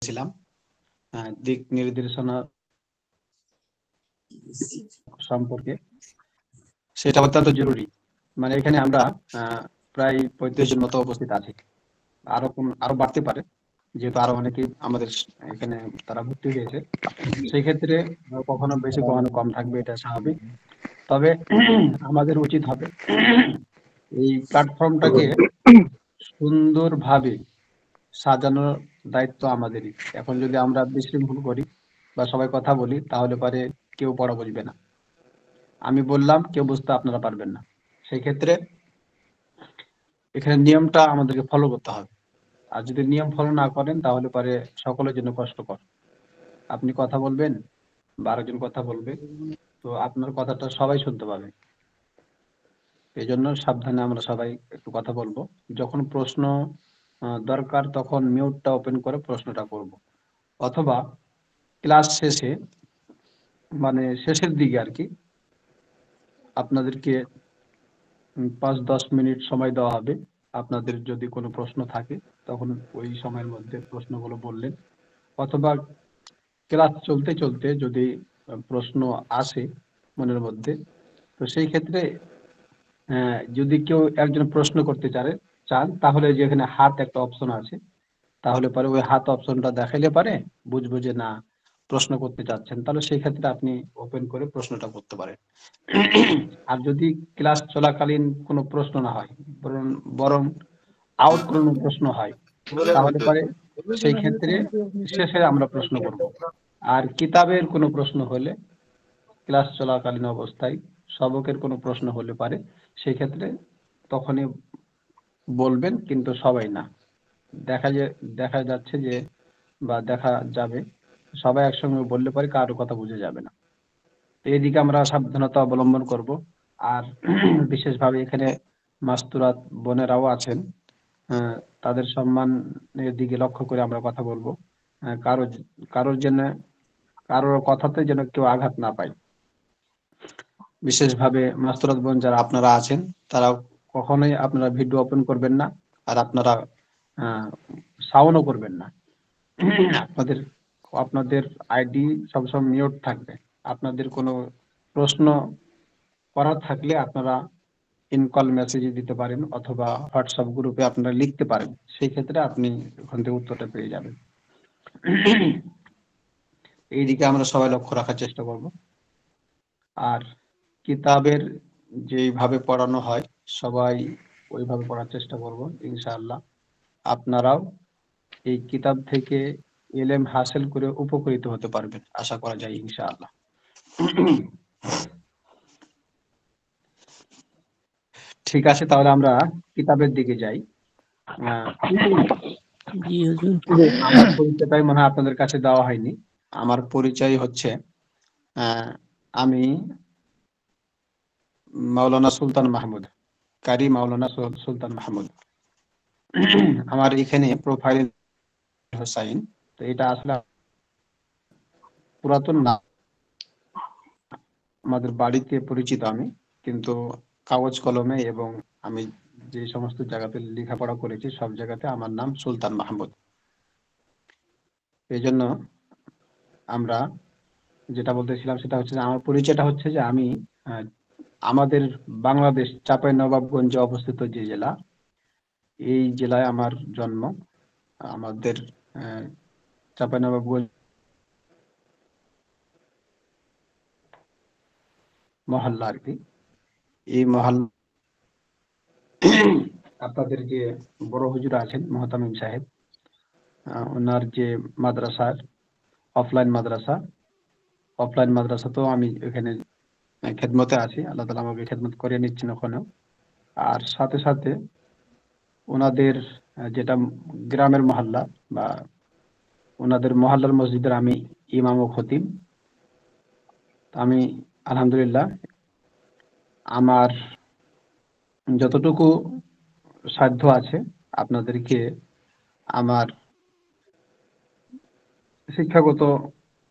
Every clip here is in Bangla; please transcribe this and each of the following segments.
বলছিলাম দিক নির্দেশনা সম্পর্কে, সেটা অত্যন্ত জরুরি। মানে এখানে আমরা প্রায় 35 জন মতো উপস্থিত আছি, আরো বাড়তে পারে, যেহেতু আরো অনেকে আমাদের এখানে তারা ভর্তি হয়েছে। সেই ক্ষেত্রে কখনো বেশি কখনো কম থাকবে, এটা স্বাভাবিক। তবে আমাদের উচিত হবে এই প্ল্যাটফর্মটাকে সুন্দরভাবে সাজানোর দায়িত্ব আমাদেরই। এখন যদি আমরা বিশৃঙ্খল করি বা সবাই কথা বলি, তাহলে পরে কেউ পড়া বুঝবে না। আমি বললাম, কেউ বুঝতে আপনারা পারবেন না। সেই ক্ষেত্রে এখানে নিয়মটা আমাদেরকে ফলো করতে হবে। আর যদি নিয়ম ফলো না করেন, তাহলে পরে সকলের জন্য কষ্টকর। আপনি কথা বলবেন, 12 জন কথা বলবে, তো আপনার কথাটা সবাই শুনতে পাবে। এই জন্য সাবধানে আমরা সবাই একটু কথা বলবো। যখন প্রশ্ন দরকার, তখন মিউটটা ওপেন করে প্রশ্নটা করব, অথবা ক্লাস শেষে, মানে শেষের দিকে আর কি, আপনাদেরকে 5-10 মিনিট সময় দেওয়া হবে। আপনাদের যদি কোনো প্রশ্ন থাকে, তখন ওই সময়ের মধ্যে প্রশ্নগুলো বললেন, অথবা ক্লাস চলতে চলতে যদি প্রশ্ন আসে মনের মধ্যে, তো সেই ক্ষেত্রে যদি কেউ একজন প্রশ্ন করতে চান, তাহলে যেখানে হাত একটা অপশন আছে, তাহলে পরে ওই হাত অপশনটা দেখাইলে পারে বুঝবো যে না, প্রশ্ন করতে চাচ্ছেন। তাহলে সেই ক্ষেত্রে আপনি ওপেন করে প্রশ্নটা করতে পারেন। আর যদি ক্লাস চলাকালীন কোনো প্রশ্ন না হয়, বরং বরং আউট কোনো প্রশ্ন হয়, তাহলে পরে সেই ক্ষেত্রে শেষে আমরা প্রশ্ন করব। আর কিতাবের কোনো প্রশ্ন হলে, ক্লাস চলাকালীন অবস্থায় সবকের কোনো প্রশ্ন হলে পারে, সেই ক্ষেত্রে তখনই বলবেন, কিন্তু সবাই না। দেখা যাচ্ছে যে, বা দেখা যাবে, সবাই একসঙ্গে বললে পরে কারো কথা বুঝে যাবে না। তো এইদিকে আমরা সাবধানতা অবলম্বন করব। আর বিশেষভাবে এখানে মাস্তুরাত বোনেরাও আছেন, তাদের সম্মানের দিকে লক্ষ্য করে আমরা কথা বলবো। কারোর জন্য, কারোর কথাতে যেন কেউ আঘাত না পায়। বিশেষভাবে মাস্তুরাত বোন যারা আপনারা আছেন, তারা কখনোই আপনারা ভিডিও ওপেন করবেন না, আর আপনারা সাউন্ডও করবেন না। আপনাদের আপনাদের আইডি সবসময় মিউট থাকবে। আপনাদের কোনো প্রশ্ন করার থাকলে আপনারা ইনকল মেসেজে দিতে পারেন, অথবা হোয়াটসঅ্যাপ গ্রুপে আপনারা লিখতে পারেন। সেই ক্ষেত্রে আপনি ওখান থেকে উত্তরটা পেয়ে যাবেন। এইদিকে আমরা সবাই লক্ষ্য রাখার চেষ্টা করব। আর কিতাবের যেইভাবে পড়ানো হয়, সবাই ওইভাবে পড়ার চেষ্টা করব ইনশাআল্লাহ। আপনারাও এই কিতাব থেকে ইলম হাসিল করে উপকৃত হতে পারবেন, আশা করা যায় ইনশাআল্লাহ। ঠিক আছে, তাহলে আমরা কিতাবের দিকে যাই। আমার পরিচয়টাই মনে হয় আপনাদের কাছে দেওয়া হয়নি। আমার পরিচয় হচ্ছে, আমি মাওলানা সুলতান মাহমুদ, কারি মাওলানা সুলতান মাহমুদ। আমার এখানে প্রোফাইল হোসাইন, তো এটা আসলে পুরাতন নাম। আমাদের বাড়িতে পরিচিত আমি, কিন্তু কাগজ কলমে এবং আমি যে সমস্ত জায়গাতে লেখাপড়া করেছি, সব জায়গাতে আমার নাম সুলতান মাহমুদ। এই জন্য আমরা যেটা বলতেছিলাম, সেটা হচ্ছে যে আমার পরিচয়টা হচ্ছে যে, আমি আমাদের বাংলাদেশ চাঁপাইনবাবগঞ্জে অবস্থিত যে জেলা, এই জেলায় আমার জন্ম। আমাদের চাঁপাইনবাবগঞ্জ মহল্লা আর কি। এই মহল্লা আপনাদের যে বড় হুজুর আছেন মোহতামিম সাহেব, ওনার যে মাদ্রাসার অফলাইন মাদ্রাসা, তো আমি এখানে খেদমতে আছি। আল্লাহ তাআলা আমাকে খেদমত করিয়ে নিচ্ছেন ওখানেও। আর সাথে সাথে ওনাদের যেটা গ্রামের মহল্লা, বা ওনাদের মহল্লার মসজিদের আমি ইমাম ও খতিব। আমি আলহামদুলিল্লাহ আমার যতটুকু সাধ্য আছে, আপনাদেরকে আমার শিক্ষাগত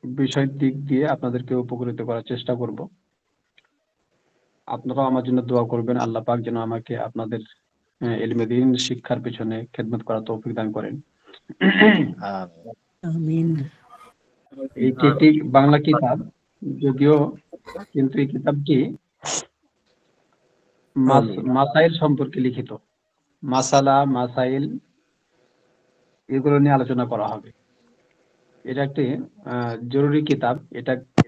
বিষয়ের দিক দিয়ে আপনাদেরকে উপকৃত করার চেষ্টা করব। আপনারাও আমার জন্য দোয়া করবেন, আল্লাহ পাক যেন আমাকে আপনাদের ইলমে দ্বীন শিক্ষার পেছনে খেদমত করার তৌফিক দান করেন। আমিন। এইটি একটি বাংলা কিতাব, যদিও কিন্তু এই কিতাবটি মাসাইল সম্পর্কে লিখিত। মাসালা, মাসাইল এগুলো নিয়ে আলোচনা করা হবে। এটা একটি জরুরি কিতাব।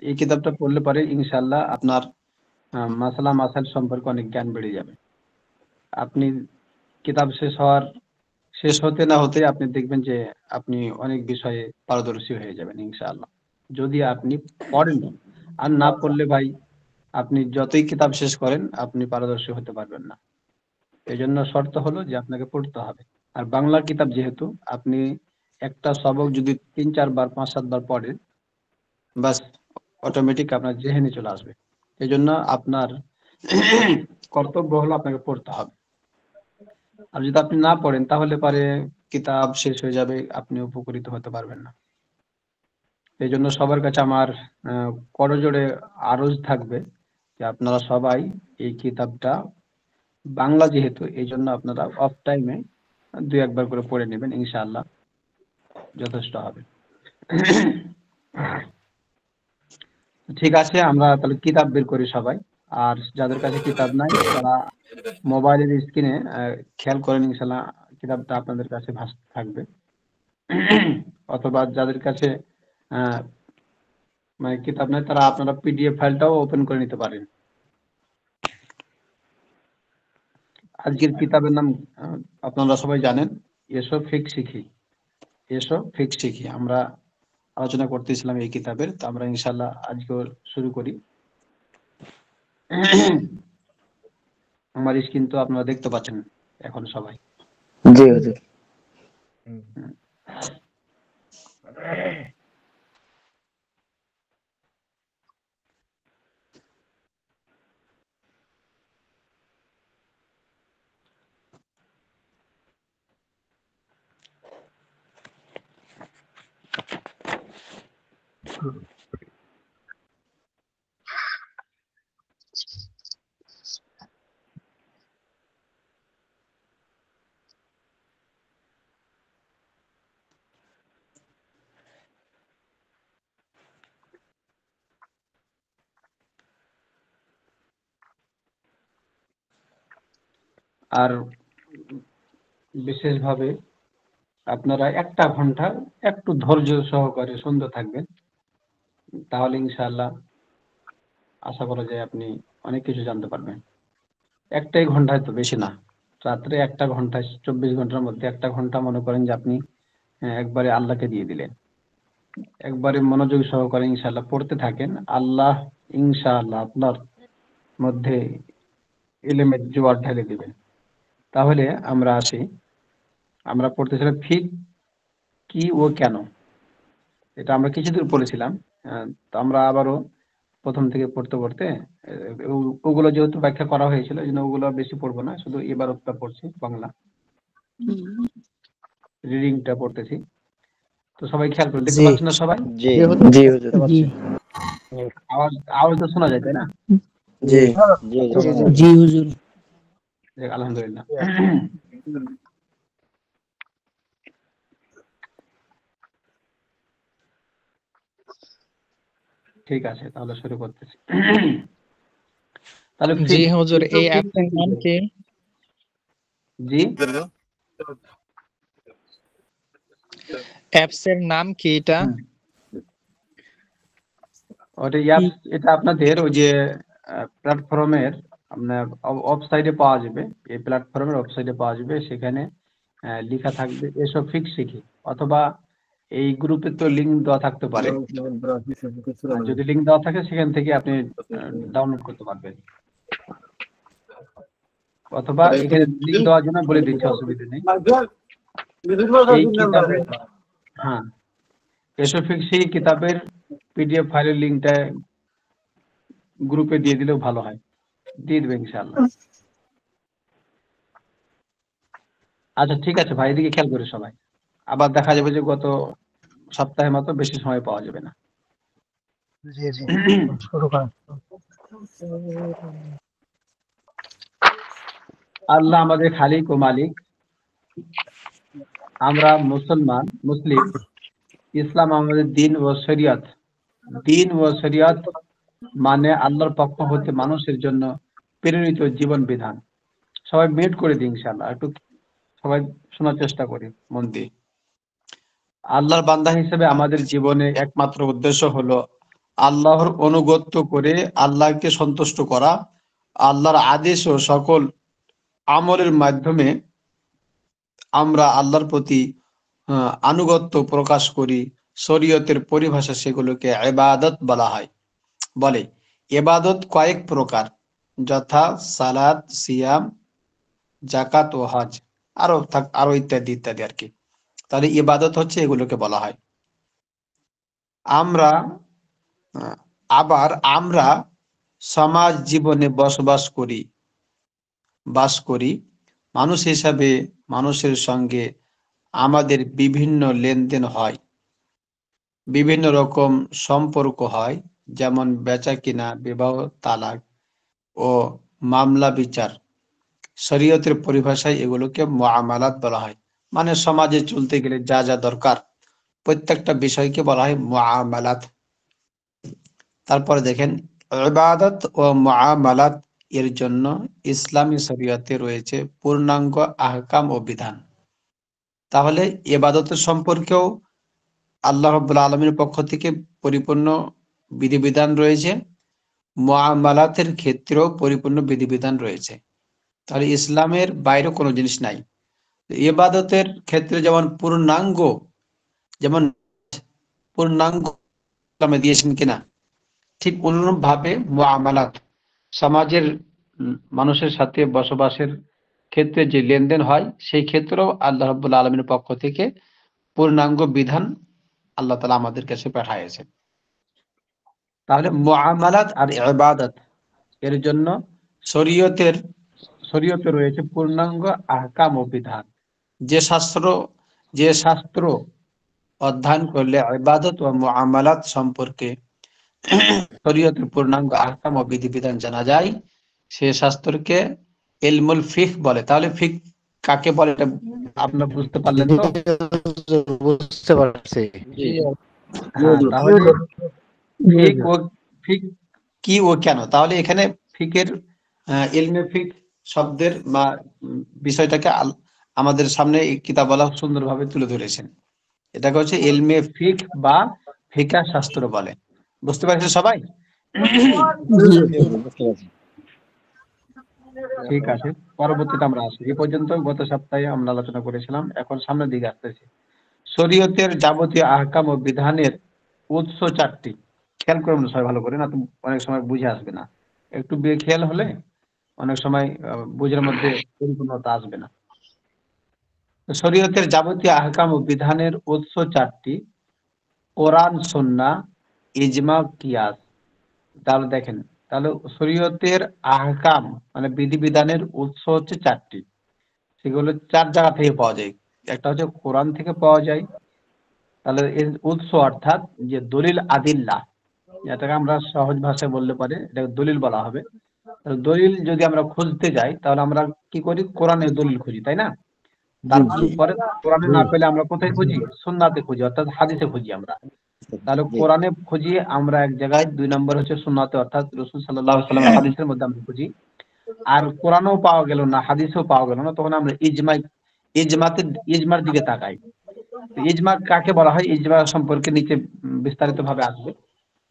এই কিতাবটা পড়লে পরে ইনশাআল্লাহ আপনার মাসালা মাসাইল সম্পর্কে অনেক জ্ঞান বেড়ে যাবে। আপনি কিতাব শেষ হতে না হতে আপনি দেখবেন যে আপনি অনেক বিষয়ে পারদর্শী হয়ে যাবেন ইনশাআল্লাহ, যদি আপনি পড়েন। আর না পড়লে ভাই, আপনি যতই কিতাব শেষ করেন আপনি পারদর্শী হতে পারবেন না। এই জন্য শর্ত হলো যে আপনাকে পড়তে হবে। আর বাংলা কিতাব যেহেতু, আপনি একটা সবক যদি 3-4 বার 5-7 বার পড়েন, বাস অটোমেটিক আপনার জেহেনে চলে আসবে। এই জন্য আপনার কর্তব্য হলো আপনাকে পড়তে হবে। আর যদি আপনি না পড়েন তাহলে পারে কিতাব শেষ হয়ে যাবে, আপনি উপকৃত হতে পারবেন না। এই জন্য সবার কাছে আমার করজোড়ে আরজ থাকবে যে আপনারা সবাই এই কিতাবটা, বাংলা যেহেতু এই জন্য আপনারা অফ টাইমে 2-1 বার করে পড়ে নেবেন, ইনশাআল্লাহ যথেষ্ট হবে। ঠিক আছে, আমরা তাহলে কিতাব বের করি সবাই। আর যাদের কাছে কিতাব নাই তারা মোবাইলের স্ক্রিনে খেয়াল করেন, ইনশাআল্লাহ কিতাবটা আপনাদের কাছে ভাসতে থাকবে। অথবা যাদের কাছে আহ, মানে কিতাব নাই, তারা আপনারা পিডিএফ ফাইলটাও ওপেন করে নিতে পারেন। আজকের কিতাবের নাম আপনারা সবাই জানেন, এসো ফিক শিখি। এসো ফিক শিখি আমরা আলোচনা করতেছিলাম এই কিতাবের। তো আমরা ইনশাআল্লাহ আজকেও শুরু করি। আমার স্ক্রিন তো আপনারা দেখতে পাচ্ছেন এখন সবাই। জি হুজুর। আর বিশেষভাবে আপনারা 1টা ঘন্টা একটু ধৈর্য সহকারে শুনতে থাকবেন, তাহলে ইনশাআল্লাহ আশা করা যায় আপনি অনেক কিছু জানতে পারবেন। 1টাই ঘন্টায় তো বেশি না। রাত্রে 1টা ঘন্টায় 24 ঘন্টার মধ্যে 1টা ঘন্টা মনে করেন যে আপনি একবারে আল্লাহকে দিয়ে দিলেন। একবারে মনোযোগ সহকারে ইনশাআল্লাহ পড়তে থাকেন, আল্লাহ ইনশাআল্লাহ আপনার মধ্যে ইলমের জোয়ার ঢেলে দিবেন। তাহলে আমরা আসি, আমরা পড়তেছিলাম ফিক কি ও কেন। এটা আমরা কিছুদূর পড়েছিলাম। তো আমরা আবারও প্রথম থেকে পড়তে পড়তে ওগুলো যেহেতু ব্যাখ্যা করা হয়েছিল, এই জন্য ওগুলো বেশি পড়বো না, শুধু ইবারতটা পড়ছি, বাংলা রিডিংটা পড়তেছি। তো সবাই খেয়াল করে দেখতে পাচ্ছেন না সবাই? জি জি হুজুর। আওয়াজ আওয়াজ তো শোনা যায় তাই না? জি জি জি হুজুর। যাক, আলহামদুলিল্লাহ। ঠিক আছে, তাহলে শুরু করতেছি। তাহলে জি হুজুর, এই অ্যাপটার নাম কি? জি, অ্যাপস এর নাম কি এটা? এটা আপনাদের ওই যে প্ল্যাটফর্মের আপনার ওয়েবসাইটে পাওয়া যাবে। এই প্ল্যাটফর্মের ওয়েবসাইটে পাওয়া যাবে, সেখানে লেখা থাকবে এসব ফিক শিখি, অথবা এই গ্রুপে তো লিংক দেওয়া থাকতে পারে। আর যদি লিংক দেওয়া থাকে সেখান থেকে আপনি ডাউনলোড করতে পারবেন, অথবা এখানে লিংক দেওয়ার জন্য বলে দিচ্ছি, অসুবিধা নেই। এই কিতাবের হ্যাঁ, এসব ফিক শিখি কিতাবের পিডিএফ ফাইলের লিংকটা গ্রুপে দিয়ে দিলেও ভালো হয়, দিয়ে দেবে ইনশাআল্লাহ। আচ্ছা ঠিক আছে ভাই, এদিকে খেয়াল করে সবাই। আবার দেখা যাবে যে গত সপ্তাহের মতো বেশি সময় পাওয়া যাবে না। আল্লাহ আমাদের খালিক ও মালিক। আমরা মুসলিম, ইসলাম আমাদের দিন ও শরিয়ত। দিন ও শরিয়ত মানে আল্লাহর পক্ষ হতে মানুষের জন্য প্রেরিত জীবন বিধান। সবাই মিউট করে দিই ইনশাআল্লাহ, একটু সবাই শোনার চেষ্টা করি মন দিয়ে। আল্লাহর বান্দা হিসেবে আমাদের জীবনে একমাত্র উদ্দেশ্য হলো আল্লাহর অনুগত্য করে আল্লাহকে সন্তুষ্ট করা, আল্লাহর আদেশ ও সকল আমলের মাধ্যমে আমরা আল্লাহর প্রতি আনুগত্য প্রকাশ করি। শরীয়তের পরিভাষা সেগুলোকে ইবাদত বলা হয়। বলে ইবাদত কয়েক প্রকার, যথা সালাত, সিয়াম, জাকাত ও হজ, আরো ইত্যাদি ইত্যাদি আর কি। তাহলে ইবাদত হচ্ছে এগুলোকে বলা হয়। আমরা আহ, আমরা সমাজ জীবনে বাস করি। মানুষ হিসাবে মানুষের সঙ্গে আমাদের বিভিন্ন লেনদেন হয়, বিভিন্ন রকম সম্পর্ক হয়, যেমন বেচা কিনা, বিবাহ, তালাক ও মামলা বিচার। শরীয়তের পরিভাষায় এগুলোকে মুআমালাত বলা হয়। মানে সমাজে চলতে গেলে যা যা দরকার প্রত্যেকটা বিষয়কে বলা হয় মুআমালাত। তারপরে দেখেন, ইবাদত ও মুআমালাত এর জন্য ইসলামী শরীয়তে রয়েছে পূর্ণাঙ্গ আহকাম ও বিধান। তাহলে ইবাদতের সম্পর্কেও আল্লাহ রাব্বুল আলামিনের পক্ষ থেকে পরিপূর্ণ বিধিবিধান রয়েছে, মুআমালাতের ক্ষেত্রেও পরিপূর্ণ বিধিবিধান রয়েছে। তাহলে ইসলামের বাইরে কোনো জিনিস নাই। ইবাদতের ক্ষেত্রে যেমন পূর্ণাঙ্গ ইসলামে দিয়েছেন কিনা, ঠিক অনুরূপ ভাবে মুআমালাত, সমাজের মানুষের সাথে বসবাসের ক্ষেত্রে যে লেনদেন হয় সেই ক্ষেত্রেও আল্লাহ রাব্বুল আলামিনের পক্ষ থেকে পূর্ণাঙ্গ বিধান আল্লাহ তাআলা আমাদের কাছে পাঠিয়েছেন। তাহলে মুআমালাত আর ইবাদত এর জন্য শরীয়তে রয়েছে পূর্ণাঙ্গ আহকাম ও বিধান। যে শাস্ত্র অধ্যয়ন করলে ইবাদত ও মুআমালাত সম্পর্কে শরীয়তের পূর্ণাঙ্গ আহকাম ও বিধিবিধান জানা যায়, সে শাস্ত্রকে ইলমুল ফিকহ বলে। তাহলে ফিকহ কাকে বলে এটা আপনারা বুঝতে পারলেন তো? বুঝতে পারছি। হ্যাঁ, তাহলে ফিকহ কি ও কেন, তাহলে এখানে ফিকের ইলমে ফিকহ শব্দের বা বিষয়টাকে আমাদের সামনে এই কিতাবওয়ালা সুন্দরভাবে তুলে ধরেছেন। এটাকে হচ্ছে ইলমে ফিকহ বা ফিকাহ শাস্ত্র বলে। বুঝতে পারছেন সবাই? ঠিক আছে, পরবর্তীতে আমরা আসি। এই পর্যন্ত গত সপ্তাহে আমরা আলোচনা করেছিলাম, এখন সামনের দিকে আসতেছি। শরীয়তের যাবতীয় আহকাম ও বিধানের উৎস চারটি। খেয়াল করুন সবাই ভালো করে, না তো অনেক সময় বুঝে আসবে না। একটু খেয়াল হলে অনেক সময় বুঝের মধ্যে পরিপূর্ণতা আসবে না। শরীয়তের যাবতীয় আহকাম ও বিধানের উৎস চারটি: কোরআন, সুন্নাহ, ইজমা, কিয়াস। তাহলে দেখেন, তাহলে শরীয়তের আহকাম মানে বিধিবিধানের উৎস হচ্ছে চারটি। সেগুলো চার জায়গা থেকে পাওয়া যায়। একটা হচ্ছে কোরআন থেকে পাওয়া যায়, তাহলে এর উৎস অর্থাৎ যে দলিল আদিল্লাহ, এটাকে আমরা সহজ ভাষায় বললে পারে এটাকে দলিল বলা হবে। দলিল যদি আমরা খুঁজতে যাই তাহলে আমরা কি করি, কোরআনের দলিল খুঁজি, তাই না? তারপরে কোরআনে না পেলে আমরা কোথায় খুঁজি, সুন্নাতে খুঁজি, অর্থাৎ হাদিসে খুঁজি আমরা। তাহলে কোরআনে খুঁজি আমরা এক জায়গায়, 2 নম্বর হচ্ছে সুন্নাতে অর্থাৎ রাসূল সাল্লাল্লাহু আলাইহি ওয়াসাল্লামের হাদিসের মধ্যে আমরা খুঁজি। আর কোরআনেও পাওয়া গেল না, হাদিসেও পাওয়া গেল না, তখন আমরা ইজমার দিকে তাকাই। ইজমা কাকে বলা হয়, ইজমা সম্পর্কে নিচে বিস্তারিত ভাবে আসবে।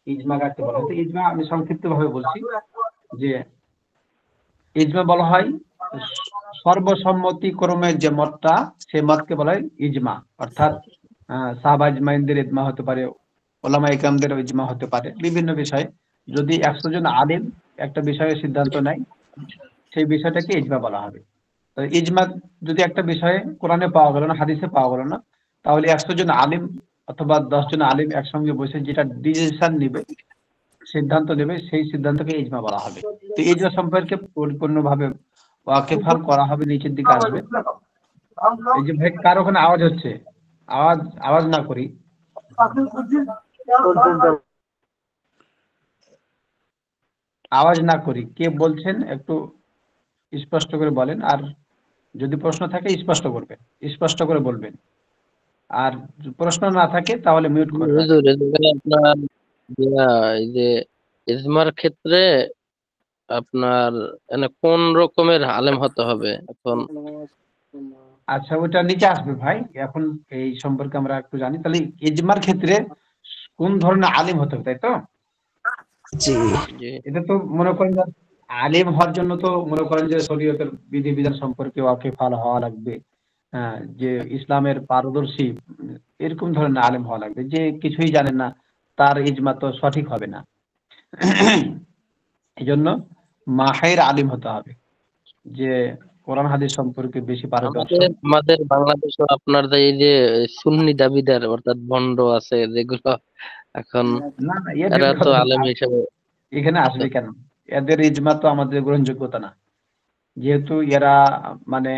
ইজমা কাকে বলা হয়, তো ইজমা আমি সংক্ষিপ্ত ভাবে বলছি যে ইজমা বলা হয় সর্বসম্মতিক্রমে যে মতটা, সে মতকে বলা হয় ইজমা। অর্থাৎ সাহাবা ইজমাইনদের ইজমা হতে পারে, ওলামা ইকরামদের ইজমা হতে পারে বিভিন্ন বিষয়ে। যদি 100 জন আলেম একটা বিষয়ে সিদ্ধান্ত নেয়, সেই বিষয়টাকে ইজমা বলা হবে। তো ইজমা যদি একটা বিষয়ে কোরআনে পাওয়া গেল না, হাদিসে পাওয়া গেল না, তাহলে 100 জন আলিম অথবা 10 জন আলিম একসঙ্গে বসে যেটা ডিসিশন নেবে, সিদ্ধান্ত নেবে, সেই সিদ্ধান্তকে ইজমা বলা হবে। তো ইজমা সম্পর্কে পরিপূর্ণভাবে ওয়াকিফাল করা হবে, নিচের দিকে আসবে। এই যে ভাই কার ওখানে আওয়াজ হচ্ছে, আওয়াজ আওয়াজ না করি, আওয়াজ না করি, কে বলছেন একটু স্পষ্ট করে বলেন। আর যদি প্রশ্ন থাকে স্পষ্ট করবেন, স্পষ্ট করে বলবেন। আর প্রশ্ন না থাকে তাহলে মিউট করে রাখেন। হুজুর এখানে আপনার এই যে ইজমার ক্ষেত্রে আপনার কোন রকমের আলেম হতে হবে এখন? আচ্ছা, ওটা নিচে আসবে ভাই, এখন এই সম্পর্কে আমরা একটু জানি। তাহলে ইজমার ক্ষেত্রে কোন ধরনের আলিম হতে হবে, তাই তো? জি জি এটা তো মনে করেন যে আলিম হওয়ার জন্য তো মনে করেন যে শরীয়তের বিধিবিধান সম্পর্কে ওয়াকিফাল হওয়া লাগবে। হ্যাঁ, যে ইসলামের পারদর্শী এরকম ধরনের আলিম হওয়া লাগবে। যে কিছুই জানেন না তার ইজমা তো সঠিক হবে না। এই জন্য মাহির আলিম হতে হবে, যে কোরআন হাদিস সম্পর্কে বেশি আমাদের পারদর্শক। আমাদের বাংলাদেশে আপনার যে এই যে সুন্নি দাবিদার অর্থাৎ ভণ্ড আছে যেগুলো এখন, না না, এরা এদের তো কথা আলেম হিসেবে এখানে আসবে কেন? এদের ইজমা তো আমাদের গ্রহণযোগ্যতা না, যেহেতু এরা মানে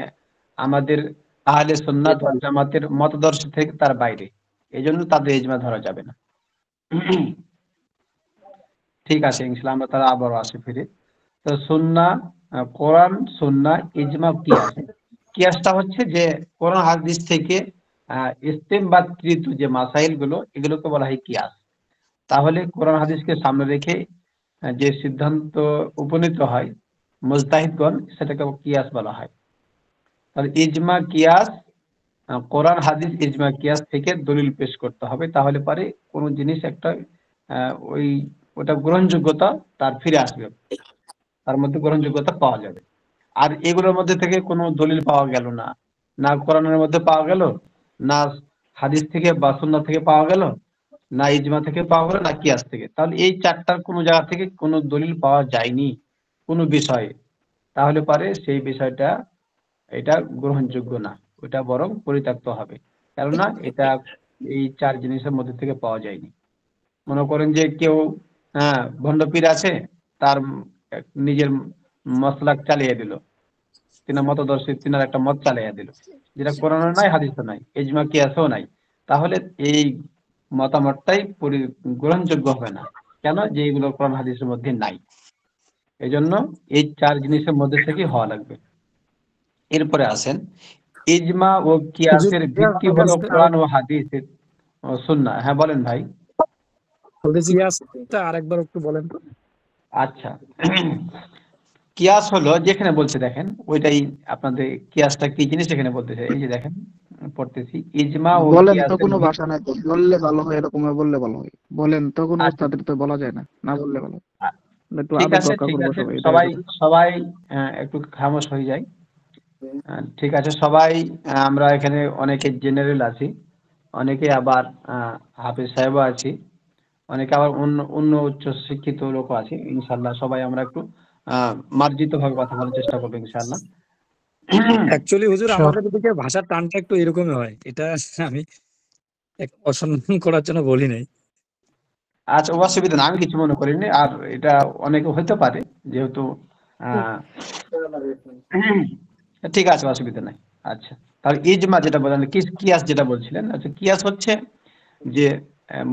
আমাদের আহলে সুন্নাত এটা ওয়াল জামাতের মতদর্শ থেকে তার বাইরে, এই জন্য তাদের ইজমা ধরা যাবে না। ঠিক আছে, ইনশাআল্লাহ আমরা তারা আবারও আসি ফিরে। তো সুন্নাহ, কোরআন, সুন্নাহ, ইজমা, কিয়াস। কিয়াসটা হচ্ছে যে কোরআন হাদিস থেকে ইস্তেমবাদকৃত যে মাসাইল গুলো, এগুলোকে বলা হয় কিয়াস। তাহলে কোরআন হাদিসকে সামনে রেখে যে সিদ্ধান্ত উপনীত হয় মুজতাহিদগণ, সেটাকে কিয়াস বলা হয়। তাহলে ইজমা, কিয়াস, কোরআন হাদিস, ইজমা, কিয়াস থেকে দলিল পেশ করতে হবে, তাহলে পারে কোন জিনিস একটা ওই ওটা গ্রহণযোগ্যতা তার ফিরে আসবে, তার মধ্যে গ্রহণযোগ্যতা পাওয়া যাবে। আর এগুলোর মধ্যে থেকে কোনো দলিল পাওয়া গেল না, না কোরআনের মধ্যে পাওয়া গেল, না হাদিস থেকে বা সুন্নাহ থেকে পাওয়া গেল, না ইজমা থেকে পাওয়া গেল, না কিয়াস থেকে, তাহলে এই চারটার কোনো জায়গা থেকে কোনো দলিল পাওয়া যায়নি কোনো বিষয়ে, তাহলে পারে সেই বিষয়টা এটা গ্রহণযোগ্য না, ওটা বরং পরিত্যক্ত হবে। কেননা এটা এই চার জিনিসের মধ্যে থেকে পাওয়া যায়নি। মনে করেন যে কেউ, হ্যাঁ, ভণ্ডপীর আছে, তার নিজের মসলাক চালিয়ে দিল, তিনার মতদর্শী তিনার একটা মত চালিয়ে দিল, যেটা কোরআনে নাই, হাদিসে নাই, ইজমা কিয়াসেও নাই, তাহলে এই মতামতটাই গ্রহণযোগ্য হবে না। কেন? যে এগুলো কোরআন হাদিসের মধ্যে নাই। এই জন্য এই চার জিনিসের মধ্যে থেকে হওয়া লাগবে। এরপরে আসেন, ইজমা ও হুজুর কিয়াসের ভিত্তি আমার হলো কাছে কোরআন ও হাদিসের ও সুন্নাহ। হ্যাঁ বলেন ভাই। কিয়াসটা আরেকবার একটু বলেন তো। আচ্ছা, কিয়াস হলো যেখানে বলছে দেখেন ওইটাই, আপনাদের কিয়াসটা কি জিনিস এখানে বলতেছে, এই যে দেখেন পড়তেছি, ইজমা ও বলেন তো, কিয়াসের কোনো ভাষা নাই তো, বললে ভালো হয়, এরকম বললে ভালো হয়। বলেন তো, কোনো আচ্ছা, ওস্তাদের তো বলা যায় না, না বললে ভালো হয়। আ- একটু ঠিক আদব আছে, রক্ষা ঠিক করবো আছে, সবাই, দয়া সবাই করে। সবাই একটু খামোশ হয়ে যায়। ঠিক আছে সবাই, আমরা এখানে অনেকে জেনারেল আছি, অনেকে আবার হাফেজ সাহেবও আছি, অনেকে আবার অন্য অন্য উচ্চ শিক্ষিত লোকও আছে। ইনশাল্লাহ সবাই আমরা একটু মার্জিত ভাবে কথা বলার চেষ্টা করবো ইনশাল্লাহ। অ্যাকচুয়ালি হুজুর সব আমাদের দিকে ভাষার টানটা একটু এরকমই হয়, এটা আমি অসম্মান করার জন্য বলি নাই। আচ্ছা, অসুবিধা না, আমি কিছু মনে করিনি। আর এটা অনেকে হইতে পারে, যেহেতু আহ ঠিক আছে, অসুবিধা নাই। আচ্ছা, তাহলে ইজমা যেটা বললেন, কিয়াস যেটা বলছিলেন, আচ্ছা কিয়াস হচ্ছে যে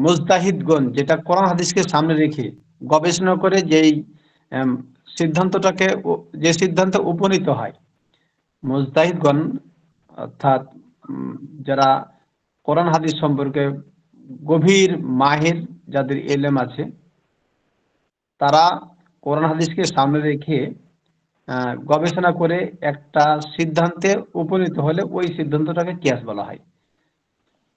মুজতাহিদগণ যেটা কোরআন হাদিসকে সামনে রেখে গবেষণা করে যেই আম, সিদ্ধান্তটাকে যে সিদ্ধান্তে উপনীত হয় মুজতাহিদগণ, অর্থাৎ যারা কোরআন হাদিস সম্পর্কে গভীর মাহির, যাদের এলেম আছে, তারা কোরআন হাদিসকে সামনে রেখে গবেষণা করে একটা সিদ্ধান্তে উপনীত হলে ওই সিদ্ধান্তটাকে কিয়াস বলা হয়।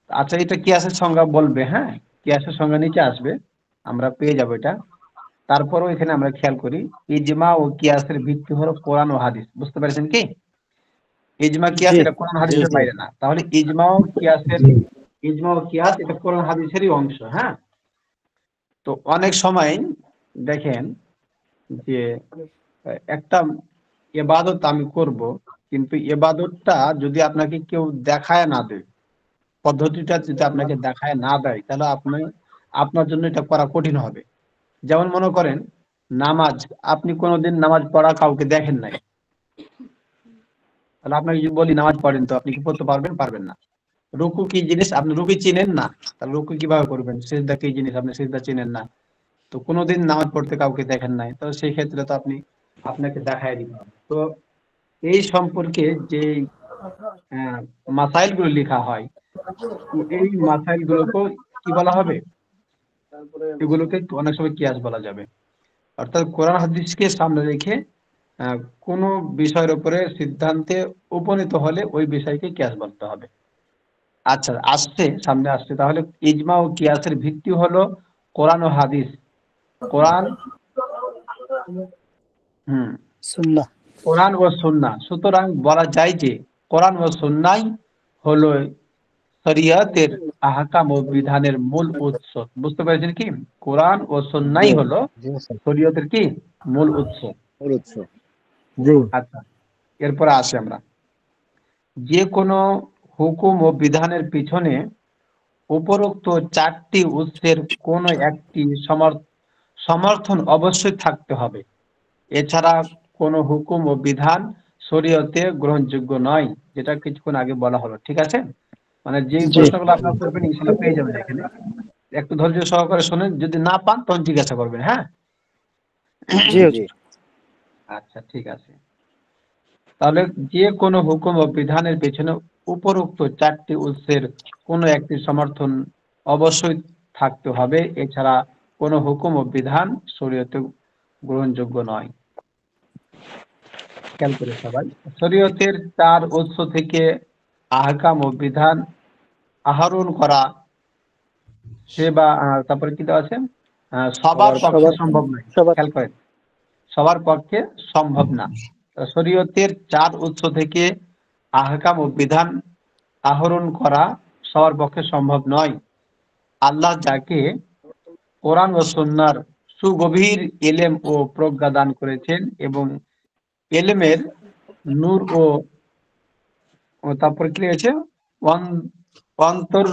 আচ্ছা, এটা কিয়াসের সংজ্ঞা বলবে, হ্যাঁ, কিয়াসের সংজ্ঞা নিচে আসবে, আমরা পেয়ে যাবো এটা। তারপরও এখানে আমরা খেয়াল করি, ইজমা ও কিয়াসের ভিত্তি হলো কোরআন ও হাদিস। বুঝতে পেরেছেন কি? ইজমা কিয়াস জি এটা কোরআন জি হাদিসের জি বাইরে না, তাহলে জি। ইজমা ও কিয়াস এটা কোরআন হাদিসেরই অংশ। হ্যাঁ, তো অনেক সময় দেখেন যে একটা ইবাদত আমি করব, কিন্তু ইবাদতটা যদি আপনাকে কেউ দেখায় না দেয়, পদ্ধতিটা যদি আপনাকে দেখায় না দেয়, তাহলে আপনার জন্য এটা করা কঠিন হবে। যেমন মনে করেন নামাজ, আপনি কোনোদিন নামাজ পড়া কাউকে দেখেন নাই, তাহলে আপনাকে যদি বলি নামাজ পড়েন, তো আপনি কি পড়তে পারবেন? পারবেন না। রুকু কি জিনিস আপনি রুকু চিনেন না, তাহলে রুকু কিভাবে করবেন? সিজদা কি জিনিস আপনি সিজদা চিনেন না, তো কোনোদিন নামাজ পড়তে কাউকে দেখেন নাই, তো সেই ক্ষেত্রে তো আপনাকে দেখায় দিতে হবে। তো এই সম্পর্কে যে মাসাইল গুলো লেখা হয়, এই মাসাইল গুলোকে কি বলা হবে, এগুলোকে অনেক সময় কিয়াস বলা যাবে। অর্থাৎ কোরআন হাদিসকে সামনে রেখে কোন বিষয়ের উপরে সিদ্ধান্তে উপনীত হলে ওই বিষয়কে কিয়াস বলতে হবে। আচ্ছা, সামনে আসছে। তাহলে ইজমা ও কিয়াসের ভিত্তি হলো কোরআন ও হাদিস। কোরআন সুন্নাহ। কোরআন ও সুন্নাহ। সুতরাং বলা যায় যে কোরআন ও সুন্নাহই হলো শরিয়তের আহকাম ও বিধানের মূল উৎস। বুঝতে পেরেছেন কি? কোরআন ও সুন্নাহই হলো শরিয়তের কি মূল উৎস। আচ্ছা, এরপরে আসি আমরা যে কোনো হুকুম ও বিধানের পিছনে উপরোক্ত চারটি উৎসের কোন একটি সমর্থন অবশ্যই থাকতে হবে। এছাড়া কোন হুকুম ও বিধান শরীয়তে গ্রহণযোগ্য নয়, যেটা কিছুক্ষণ আগে বলা হলো। ঠিক আছে, মানে যে প্রশ্নগুলো আপনারা করবেন ইনশাআল্লাহ পেয়ে যাবেন এখানে। একটু ধৈর্য সহকারে শুনেন, যদি না পান তখন জিজ্ঞাসা করবেন। হ্যাঁ, জি হুজুর। আচ্ছা ঠিক আছে। তাহলে যে কোনো হুকুম ও বিধানের পেছনে উপরোক্ত চারটি উৎসের কোনো একটি সমর্থন অবশ্যই থাকতে হবে। এছাড়া কোনো হুকুম ও বিধান শরীয়তে গ্রহণযোগ্য নয়। খেয়াল করে সবাই, শরীয়তের চার উৎস থেকে আহকাম ও বিধান আহরণ করা সে বা তারপরে কি দেওয়া আছে, সবার পক্ষে সম্ভব নয়। খেয়াল করেন, সবার পক্ষে সম্ভব না। শরীয়তের চার উৎস থেকে আহকাম ও বিধান আহরণ করা সবার পক্ষে সম্ভব নয়। আল্লাহ যাকে কোরআন ও সুন্নাহর সুগভীর ইলম ও প্রজ্ঞা দান করেছেন এবং ইলমের নূর ও তারপর কি হয়েছে অন্তর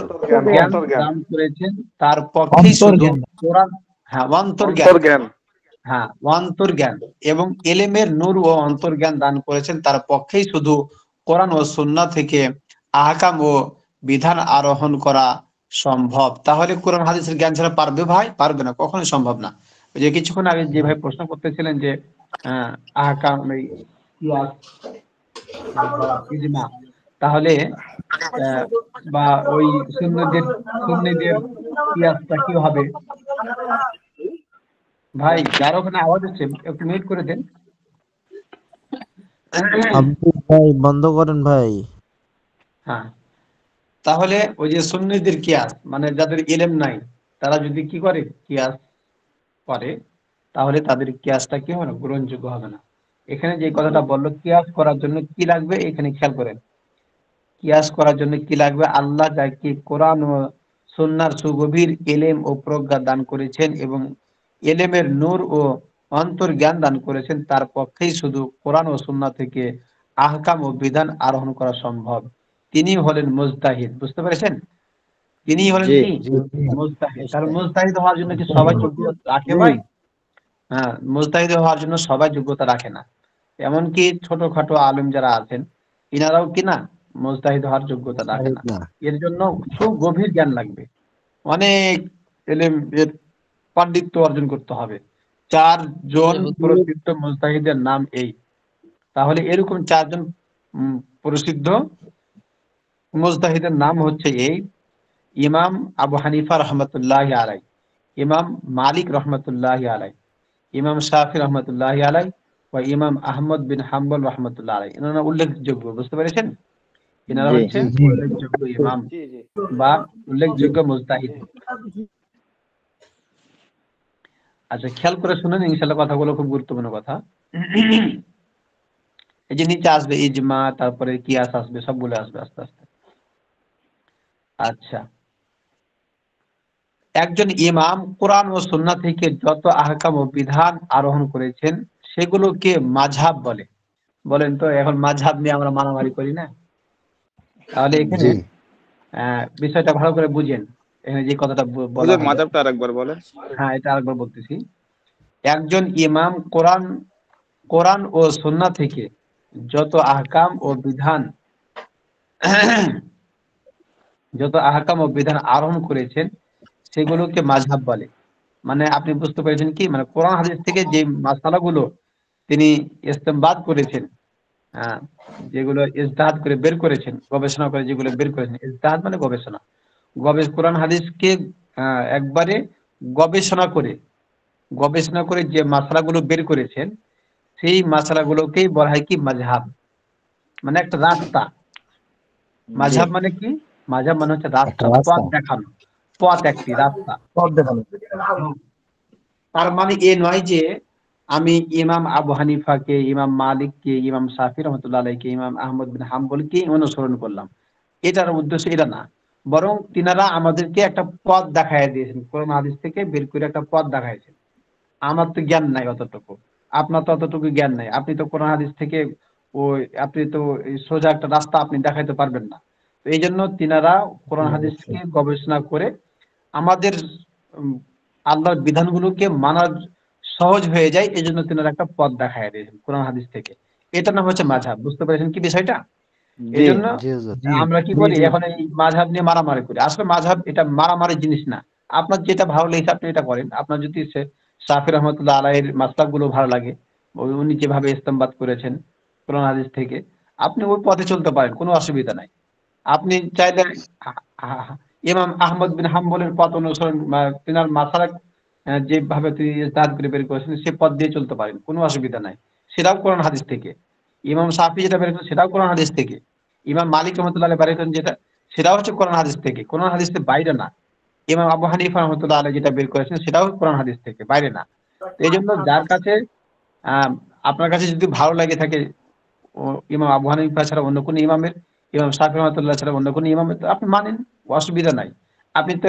জ্ঞান দান করেছেন, তার পক্ষেই শুধু অন্তর্জ্ঞান। কোরআন, হ্যাঁ অন্তর্জ্ঞান, হ্যাঁ অন্তর্জ্ঞান এবং এলেমের নূর ও অন্তর্জ্ঞান দান করেছেন, তার পক্ষেই শুধু কোরআন ও সুন্নাহ থেকে আহকাম ও বিধান আরোহণ করা সম্ভব। তাহলে কোরআন হাদিসের জ্ঞান ছাড়া পারবে ভাই? পারবে না, কখনোই সম্ভব না। ওই যে কিছুক্ষণ আগে যে ভাই প্রশ্ন করতেছিলেন যে আহকাম এই কিয়াস বা ইজমা, তাহলে বা ওই সুন্নিদের কিয়াসটা কি হবে? ভাই যার ওখানে আওয়াজ হচ্ছে একটু মিউট করে দেন। আব্দুল ভাই বন্ধ করেন ভাই। হ্যাঁ, তাহলে ওই যে সুন্নিদের কিয়াস মানে যাদের ইলম নাই, তারা যদি কি করে কিয়াস করে, তাহলে তাদের কিয়াসটা কি হবে না, গ্রহণযোগ্য হবে না। এখানে যে কথাটা বললো কিয়াস করার জন্য কি লাগবে, এখানে খেয়াল করেন, কিয়াস করার জন্য কি লাগবে, আল্লাহ যাকে কোরআন ও সুন্নাহর সুগভীর ইলম ও প্রজ্ঞা দান করেছেন এবং ইলমের নূর ও অন্তর্জ্ঞান দান করেছেন, তার পক্ষেই শুধু কোরআন ও সুন্নাহ থেকে আহকাম ও বিধান আরোহণ করা সম্ভব। তিনি হলেন মুজতাহিদ। বুঝতে পেরেছেন? তিনি হলেন কি মুজতাহিদ। কারণ মুজতাহিদ হওয়ার জন্য কি সবাই যোগ্যতা রাখে ভাই? হ্যাঁ, মুজতাহিদ হওয়ার জন্য সবাই যোগ্যতা রাখে না। এমনকি ছোটখাটো আলেম যারা আছেন, ইনারাও কি না মুজতাহিদ হওয়ার যোগ্যতা রাখে না। এর জন্য খুব গভীর জ্ঞান লাগবে, অনেক এলেম এর পাণ্ডিত্য অর্জন করতে হবে। 4 জন প্রসিদ্ধ মুজতাহিদের নাম এই। তাহলে এরকম 4 জন প্রসিদ্ধ মুজতাহিদের নাম হচ্ছে এই: ইমাম আবু হানিফা রহমতুল্লাহি আলাই, ইমাম মালিক রহমতুল্লাহি আলাই, ইমাম শাফি রহমতুল্লাহি আলাই ও ইমাম আহমদ বিন হাম্বল রহমতুল্লাহ আলাই। এনারা উল্লেখযোগ্য। বুঝতে পেরেছেন? এনারা হচ্ছে উল্লেখযোগ্য ইমাম বা উল্লেখযোগ্য মুজতাহিদ। আচ্ছা, খেয়াল করে শুনেন ইনশাআল্লাহ, কথাগুলো খুব গুরুত্বপূর্ণ কথা। এই যে নিচে আসবে ইজমা, তারপরে কিয়াস আসবে, সবগুলো আসবে আস্তে আস্তে। আচ্ছা, একজন ইমাম কোরআন ও সুন্নাহ থেকে যত আহকাম ও বিধান আরোহণ করেছেন সেগুলোকে মাযহাব বলে। বলেন তো, এখন মাযহাব নিয়ে আমরা মারামারি করি না? তাহলে এখানে বিষয়টা ভালো করে বুঝেন। এখানে যে কথাটা বলা হলো, মাযহাবটা আরেকবার বলেন। হ্যাঁ, এটা আরেকবার বলতেছি। একজন ইমাম কোরআন ও সুন্নাহ থেকে যত আহকাম ও বিধান আরোহণ করেছেন সেগুলোকে মাযহাব বলে। মানে আপনি বুঝতে পেরেছেন কি, মানে কোরআন হাদিস থেকে যে মাসালাগুলো তিনি ইস্তেমবাদ করেছেন, আহ, যেগুলো ইজতিহাদ করে বের করেছেন, গবেষণা করে যেগুলো বের করেছেন, ইজতিহাদ মানে গবেষণা, কোরআন হাদিসকে একবারে গবেষণা করে যে মাসআলাগুলো বের করেছেন, সেই মাসআলাগুলোকেই বলা হয় কি মাযহাব, মানে একটা রাস্তা। জি মাযহাব মানে কি? মাযহাব মানে হচ্ছে একটা রাস্তা, রাস্তা পথ দেখানো, পথ একটি রাস্তা। পথ দেখানো। তার মানে এ নয় যে আমি ইমাম আবু হানিফাকে, ইমাম মালিককে, ইমাম শাফি রহমতুল্লাহ আলাইকে, ইমাম আহমদ বিন হাম্বলকে অনুসরণ করলাম, এটার উদ্দেশ্য এটা না। বরং তিনারা আমাদেরকে একটা পথ দেখায় দিয়েছেন, কোরআন হাদিস থেকে বের করে একটা পথ দেখাইছেন। আমার তো জ্ঞান নাই অতটুকু, আপনার তো অতটুকু জ্ঞান নাই, আপনি তো কোরআন হাদিস থেকে ওই আপনি তো এই সোজা একটা রাস্তা আপনি দেখাইতে পারবেন না। তো এই জন্য তিনারা কোরআন হাদিসকে অবশ্যই। গবেষণা করে আমাদের উম, আল্লাহর বিধানগুলোকে মানা সহজ হয়ে যায়, এই জন্য তিনারা একটা পথ দেখায় দিয়েছেন কোরআন হাদিস থেকে। এটা নাম হচ্ছে মাযহাব। বুঝতে পেরেছেন কি বিষয়টা? এই জি জন্য জি হুজুর। আমরা কি করি এখন, এই মাযহাব নিয়ে মারামারি করি। আসলে মাযহাব এটা মারামারি জিনিস না। আপনার যেটা ভালো লেগেছে আপনি এটা করেন। আপনার যদি শাফি রহমতুল্লাহ আলাইহির মাসলাক গুলো ভালো লাগে, উনি যেভাবে ইস্তেমবাদ করেছেন কোরআন হাদিস থেকে, আপনি ওই পথে চলতে পারেন, কোনো অসুবিধা নাই। আপনি চাইলে আ- আ- ইমাম আহমদ বিন হাম্বলের পথ অনুসরণ তিনার মাসালাক যেভাবে তিনি ইজতিহাদ করে বের করেছেন সে পথ দিয়ে চলতে পারেন, কোনো অসুবিধা নাই। সেটাও কোরআন হাদিস থেকে। ইমাম শাফি যেটা বের করেছেন সেটাও কোরআন হাদিস থেকে। ইমাম মালিক রহমতুল্লাহ আলাইহি বের করেছেন যেটা, সেটাও হচ্ছে কোরআন হাদিস থেকে, কোরআন হাদিসের বাইরে না। ইমাম আবু হানিফা রহমতুল্লাহ আলাইহি যেটা বের করেছেন সেটাও কোরআন হাদিস থেকে, বাইরে না। তো এই জন্য যার কাছে আহ আপনার কাছে যদি ভালো লাগে থাকে ও ইমাম আবু হানিফা ছাড়া অন্য কোন ইমামের, ইমাম শাফি রহমাতুল্লাহ ছাড়া অন্য কোন ইমামের, তো আপনি মানেন, অসুবিধা নাই। আপনি তো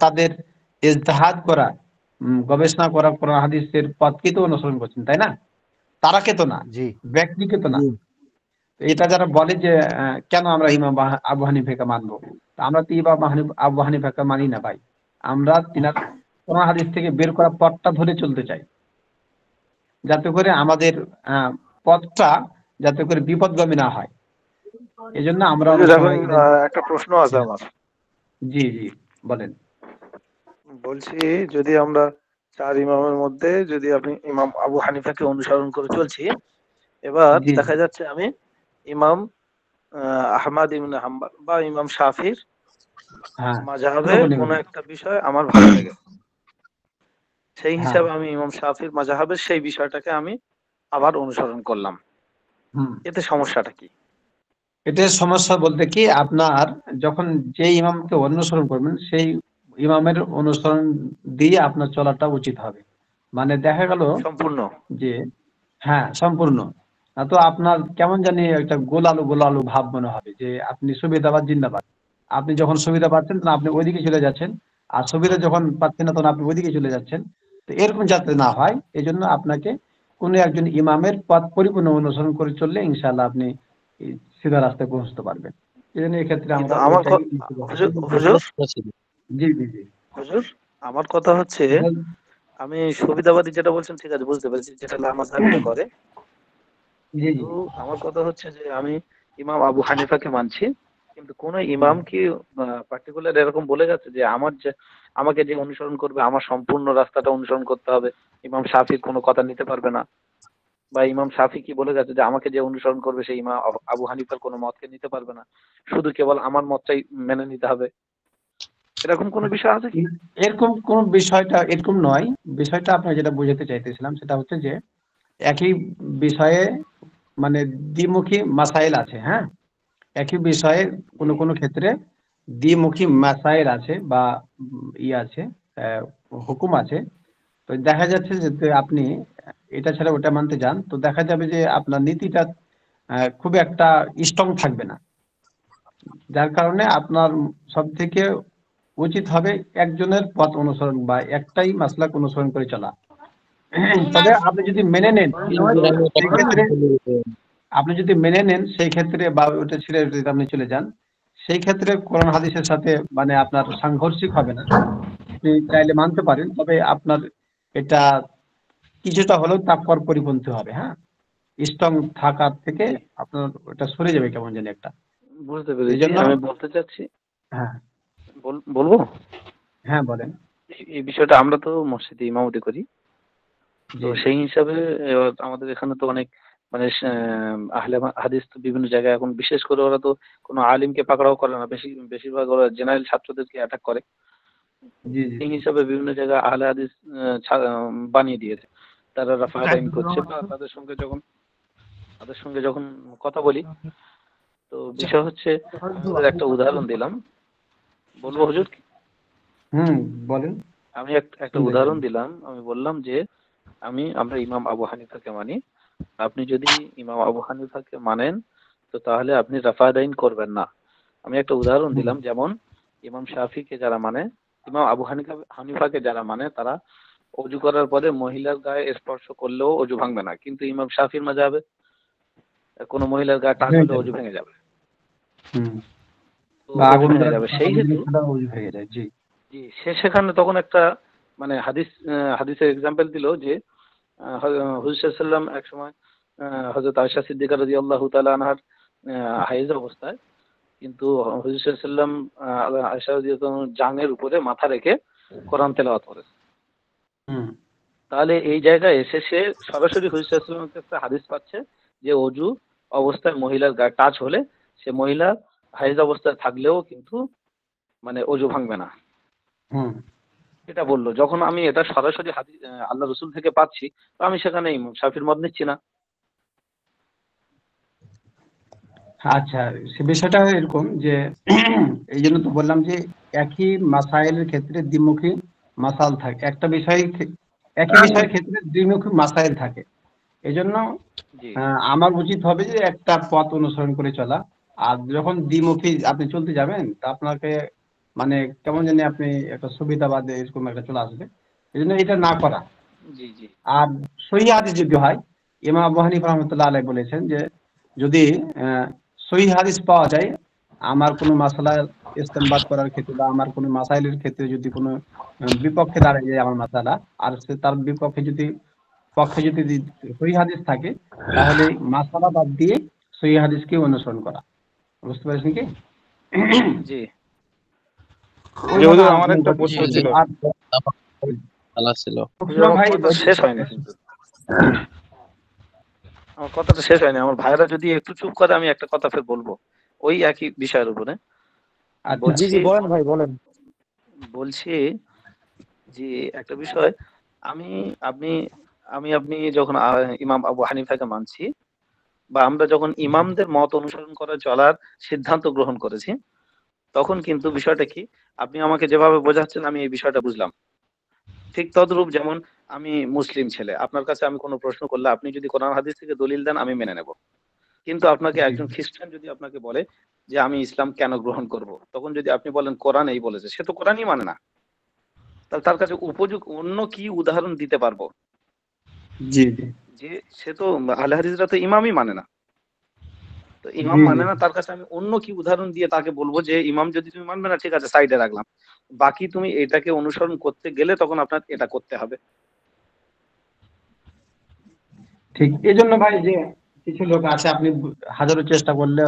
তাদের ইজতিহাদ করা, গবেষণা করা কোরআন হাদিসের পথকে তো অনুসরণ করছেন, তাই না? তারাকে তো না, জি ব্যক্তিকে তো না। জি তো এটা যারা বলে যে কেন আমরা ইমাম আবু হানিফাকে মানবো, তা আমরা তো ইমাম আবু হানিফাকে মানি না ভাই। আমরা তিনার কোরআন হাদিস থেকে বের করা পথটা ধরে চলতে চাই, যাতে করে আমাদের আহ পথটা যাতে করে বিপদগামী না হয়। এই জন্য আমরা অনেক হুজুর, এখন সময় এদের। একটা প্রশ্ন আছে হ্যাঁ, আমার। জি জি, বলেন। বলছি, যদি আমরা চার ইমামের মধ্যে যদি আমি ইমাম আবু হানিফাকে অনুসরণ করে চলছি, এবার জি জি, দেখা যাচ্ছে আমি ইমাম আহমাদ ইবনে হাম্বল বা ইমাম শাফির হ্যাঁ, কোনো মাযহাবের কোনো কোনো ইমাম। একটা বিষয় আমার ভালো লেগে, সেই হ্যাঁ, হিসাবে আমি ইমাম শাফির মাযহাবের সেই বিষয়টাকে আমি আবার অনুসরণ করলাম, হুম। এতে সমস্যাটা কি? এটার সমস্যা বলতে কি, আপনার যখন যে ইমামকে অনুসরণ করবেন সেই ইমামের অনুসরণ দিয়ে আপনার চলাটা উচিত হবে। মানে দেখা গেল সম্পূর্ণ। যে, হ্যাঁ, সম্পূর্ণ। তো আপনার কেমন জানি একটা গোলালু গোলালু ভাব মনে হবে যে আপনি সুবিধাবাদ জিন্দাবাদ। আপনি যখন সুবিধা পাচ্ছেন তখন আপনি ওইদিকে চলে যাচ্ছেন, আর সুবিধা যখন পাচ্ছেন না তখন আপনি ওইদিকে চলে যাচ্ছেন। তো এরকম যাতে না হয় এই জন্য আপনাকে কোনো একজন ইমামের পথ পরিপূর্ণ অনুসরণ করে চললে ইনশাআল্লাহ আপনি এই সিধা রাস্তায় পৌঁছতে পারবেন। এই জন্য এক্ষেত্রে কিন্তু আমরা আমার ওইটাই হুজুর ভালো হুজুর শুনেছি। জি জি জি, হুজুর আমার কথা হচ্ছে, আমি সুবিধাবাদী যেটা বলছেন ঠিক আছে, বুঝতে পেরেছি, যেটা লামাযাবিরা করে। জি কিন্তু জি, আমার কথা হচ্ছে যে আমি ইমাম আবু হানিফাকে মানছি, কিন্তু কোন ইমাম কি পার্টিকুলার এরকম বলে গেছে যে আমাকে যে অনুসরণ করবে আমার সম্পূর্ণ রাস্তাটা অনুসরণ করতে হবে, ইমাম শাফির কোনো কথা নিতে পারবে না? বা ইমাম শাফি কি বলে গেছে যে আমাকে যে অনুসরণ করবে সেই ইমাম আবু হানিফার কোনো মতকে নিতে পারবে না, শুধু কেবল আমার মতটাই মেনে নিতে হবে? এরকম কোনো বিষয় আছে কি? এরকম কোন বিষয়টা এরকম নয়। বিষয়টা আপনার যেটা বোঝাতে চাইতেছিলাম সেটা হচ্ছে যে একই বিষয়ে মানে দ্বিমুখী মাসাইল আছে, হ্যাঁ। একই বিষয়ে কোনো কোনো ক্ষেত্রে দ্বিমুখী মাসাইল আছে বা আছে, আহ, হুকুম আছে। তো দেখা যাচ্ছে যে আপনি এটা ছাড়া ওটা মানতে যান, তো দেখা যাবে যে আপনার নীতিটা খুব একটা স্ট্রং থাকবে না। যার কারণে আপনার সব থেকে উচিত হবে একজনের পথ অনুসরণ বা একটাই মাসলাক অনুসরণ করে চলা। তবে আপনি যদি মেনে নেন হুজুর, আমি একটা সেই কথা ক্ষেত্রে, বলি। সেই ক্ষেত্রে বা ওটা ছেড়ে যদি আপনি চলে যান, সেই ক্ষেত্রে কোরআন হাদিসের সাথে মানে আপনার সাংঘর্ষিক হবে না। আপনি চাইলে মানতে পারেন, তবে আপনার এটা কিছুটা হলেও তাৎপর পরিপন্থী হবে, হ্যাঁ। স্ট্রং থাকার থেকে জি, আপনার ওটা সরে যাবে কেমন জানি একটা। বুঝতে এই পেরেছি। জন্য, আমি বলতে চাচ্ছি, হ্যাঁ বলবো, হ্যাঁ বলেন। এই বিষয়টা আমরা তো মসজিদে ইমামতি করি, তো জি জি, সেই হিসাবে এবার আমাদের এখানে তো অনেক মানে আহলে হাদিস তো বিভিন্ন জায়গায় এখন, বিশেষ করে ওরা তো কোনো আলিমকে পাকড়াও করে না, বেশিরভাগ ওরা জেনারেল ছাত্রদেরকে অ্যাটাক করে। জি জি এই হিসাবে বিভিন্ন জায়গায় আহলে হাদিস বানিয়ে দিয়েছে। তারা রাফাত আইন করছে, বা তাদের সঙ্গে যখন কথা বলি, তো বিষয় হচ্ছে, আমি ওদের একটা উদাহরণ দিলাম, বলবো হুজুর? বলেন। আমি একটা উদাহরণ দিলাম, আমি বললাম যে আমরা ইমাম আবু হানিফাকে মানি। আপনি যদি ইমাম আবু হানিফাকে মানেন, তো তাহলে আপনি রাফাত আইন করবেন না। আমি একটা উদাহরণ দিলাম, যেমন ইমাম শাফিকে যারা মানে, ইমাম আবু হানিফাকে যারা মানে, তারা অজু করার পরে মহিলার গায়ে স্পর্শ করলেও অজু ভাঙবে না, কিন্তু ইমাম শাফির মাযহাবে কোনো মহিলার গায়ে টাচ হলে অজু ভেঙে যাবে। তো অজু ভেঙে যাবে, সেই হেতু হয়ে যায়। জি জি, সেখানে তখন একটা মানে হাদিসের এক্সাম্পল দিল যে হুজুর সাল্লাল্লাহু আলাইহি ওয়াসাল্লাম এক সময় হযরত আয়েশা সিদ্দিকা রাদিয়াল্লাহু তাআলা আনহার হাইজ অবস্থায়, কিন্তু হুজুর সাল্লাল্লাহু আলাইহি ওয়াসাল্লাম আয়েশা রাদিয়াল্লাহু তাআলার জাঙ্গের উপরে মাথা রেখে কোরআন তেলাওয়াত করেছে। তাহলে এই জায়গায় এসে সে সরাসরি হুজুর সাল্লাল্লাহু আলাইহি ওয়াসাল্লামের কাছে হাদিস পাচ্ছে যে অজু অবস্থায় মহিলার গায়ে টাচ হলে সে মহিলা হাইজ অবস্থায় থাকলেও কিন্তু মানে অজু ভাঙবে না, এটা বললো। যখন আমি এটা সরাসরি আল্লাহ রসুল থেকে পাচ্ছি, তো আমি সেখানে ইমাম শাফির মত নিচ্ছি না। আচ্ছা, সে বিষয়টা এরকম যে এই জন্য তো বললাম যে একই মাসাইলের ক্ষেত্রে দ্বিমুখী মাসাল থাকে, একই বিষয়ের ক্ষেত্রে দ্বিমুখী মাসাইল থাকে। এই জন্য আমার উচিত হবে যে একটা পথ অনুসরণ করে চলা। আর যখন দ্বিমুখী আপনি চলতে যাবেন, তা আপনাকে মানে কেমন জানি আপনি একটা সুবিধাবাদে এরকম একটা চলে আসবে। এই জন্য এটা না করা। আর সহিহ হাদিস যদি হয়, ইমাম আবু হানিফা রাহমাতুল্লাহ আলাইহি বলেছেন যে যদি সহিহ হাদিস পাওয়া যায় আমার কোনো মাসালা ইস্তেমবাদ করার ক্ষেত্রে বা আমার কোনো মাসাইলের ক্ষেত্রে, যদি কোনো বিপক্ষে দাঁড়িয়ে যায় আমার মাসালা, আর সে তার পক্ষে যদি সহিহ হাদিস থাকে, তাহলে মাসালা বাদ দিয়ে সহিহ হাদিসকে অনুসরণ করা। বুঝতে পারছেন কি? জি আমার একটা প্রশ্ন ছিল। শেষ হয়নি কিন্তু, আমার কথাটা শেষ হয়নি। আমার ভাইরা যদি একটু চুপ করে, আমি একটা কথা ফের বলবো ওই একই বিষয়ের উপরে। জি জি বলেন ভাই, বলেন। বলছি যে একটা বিষয়, আপনি যখন ইমাম আবু হানিফাকে মানছি, বা আমরা যখন ইমামদের মত অনুসরণ করে চলার সিদ্ধান্ত গ্রহণ করেছি, তখন কিন্তু বিষয়টা কি, আপনি আমাকে যেভাবে বোঝাচ্ছেন আমি এই বিষয়টা বুঝলাম। ঠিক তদ্রূপ, যেমন আমি মুসলিম ছেলে, আপনার কাছে আমি কোনো প্রশ্ন করলে আপনি যদি কোরআন হাদিস থেকে দলিল দেন, আমি মেনে নেব। কিন্তু আপনাকে একজন খ্রিস্টান যদি আপনাকে বলে যে আমি ইসলাম কেন গ্রহণ করব, তখন যদি আপনি বলেন কোরআন এই বলেছে, সে তো কোরআনই মানে না, তাহলে তার কাছে উপযুক্ত অন্য কি উদাহরণ দিতে পারবো? জি জি, যে সে তো আহলে হাদিসরা তো ইমামই মানে না, তো ইমাম মানে না, তার কাছে আমি অন্য কি উদাহরণ দিয়ে তাকে বলবো যে ইমাম যদি তুমি মানবে না, ঠিক আছে সাইডে রাখলাম, বাকি তুমি এটাকে অনুসরণ করতে গেলে তখন আপনার এটা করতে হবে। ঠিক। এই জন্য ভাই যে কিছু লোক আছে, আপনি হাজারো চেষ্টা করলে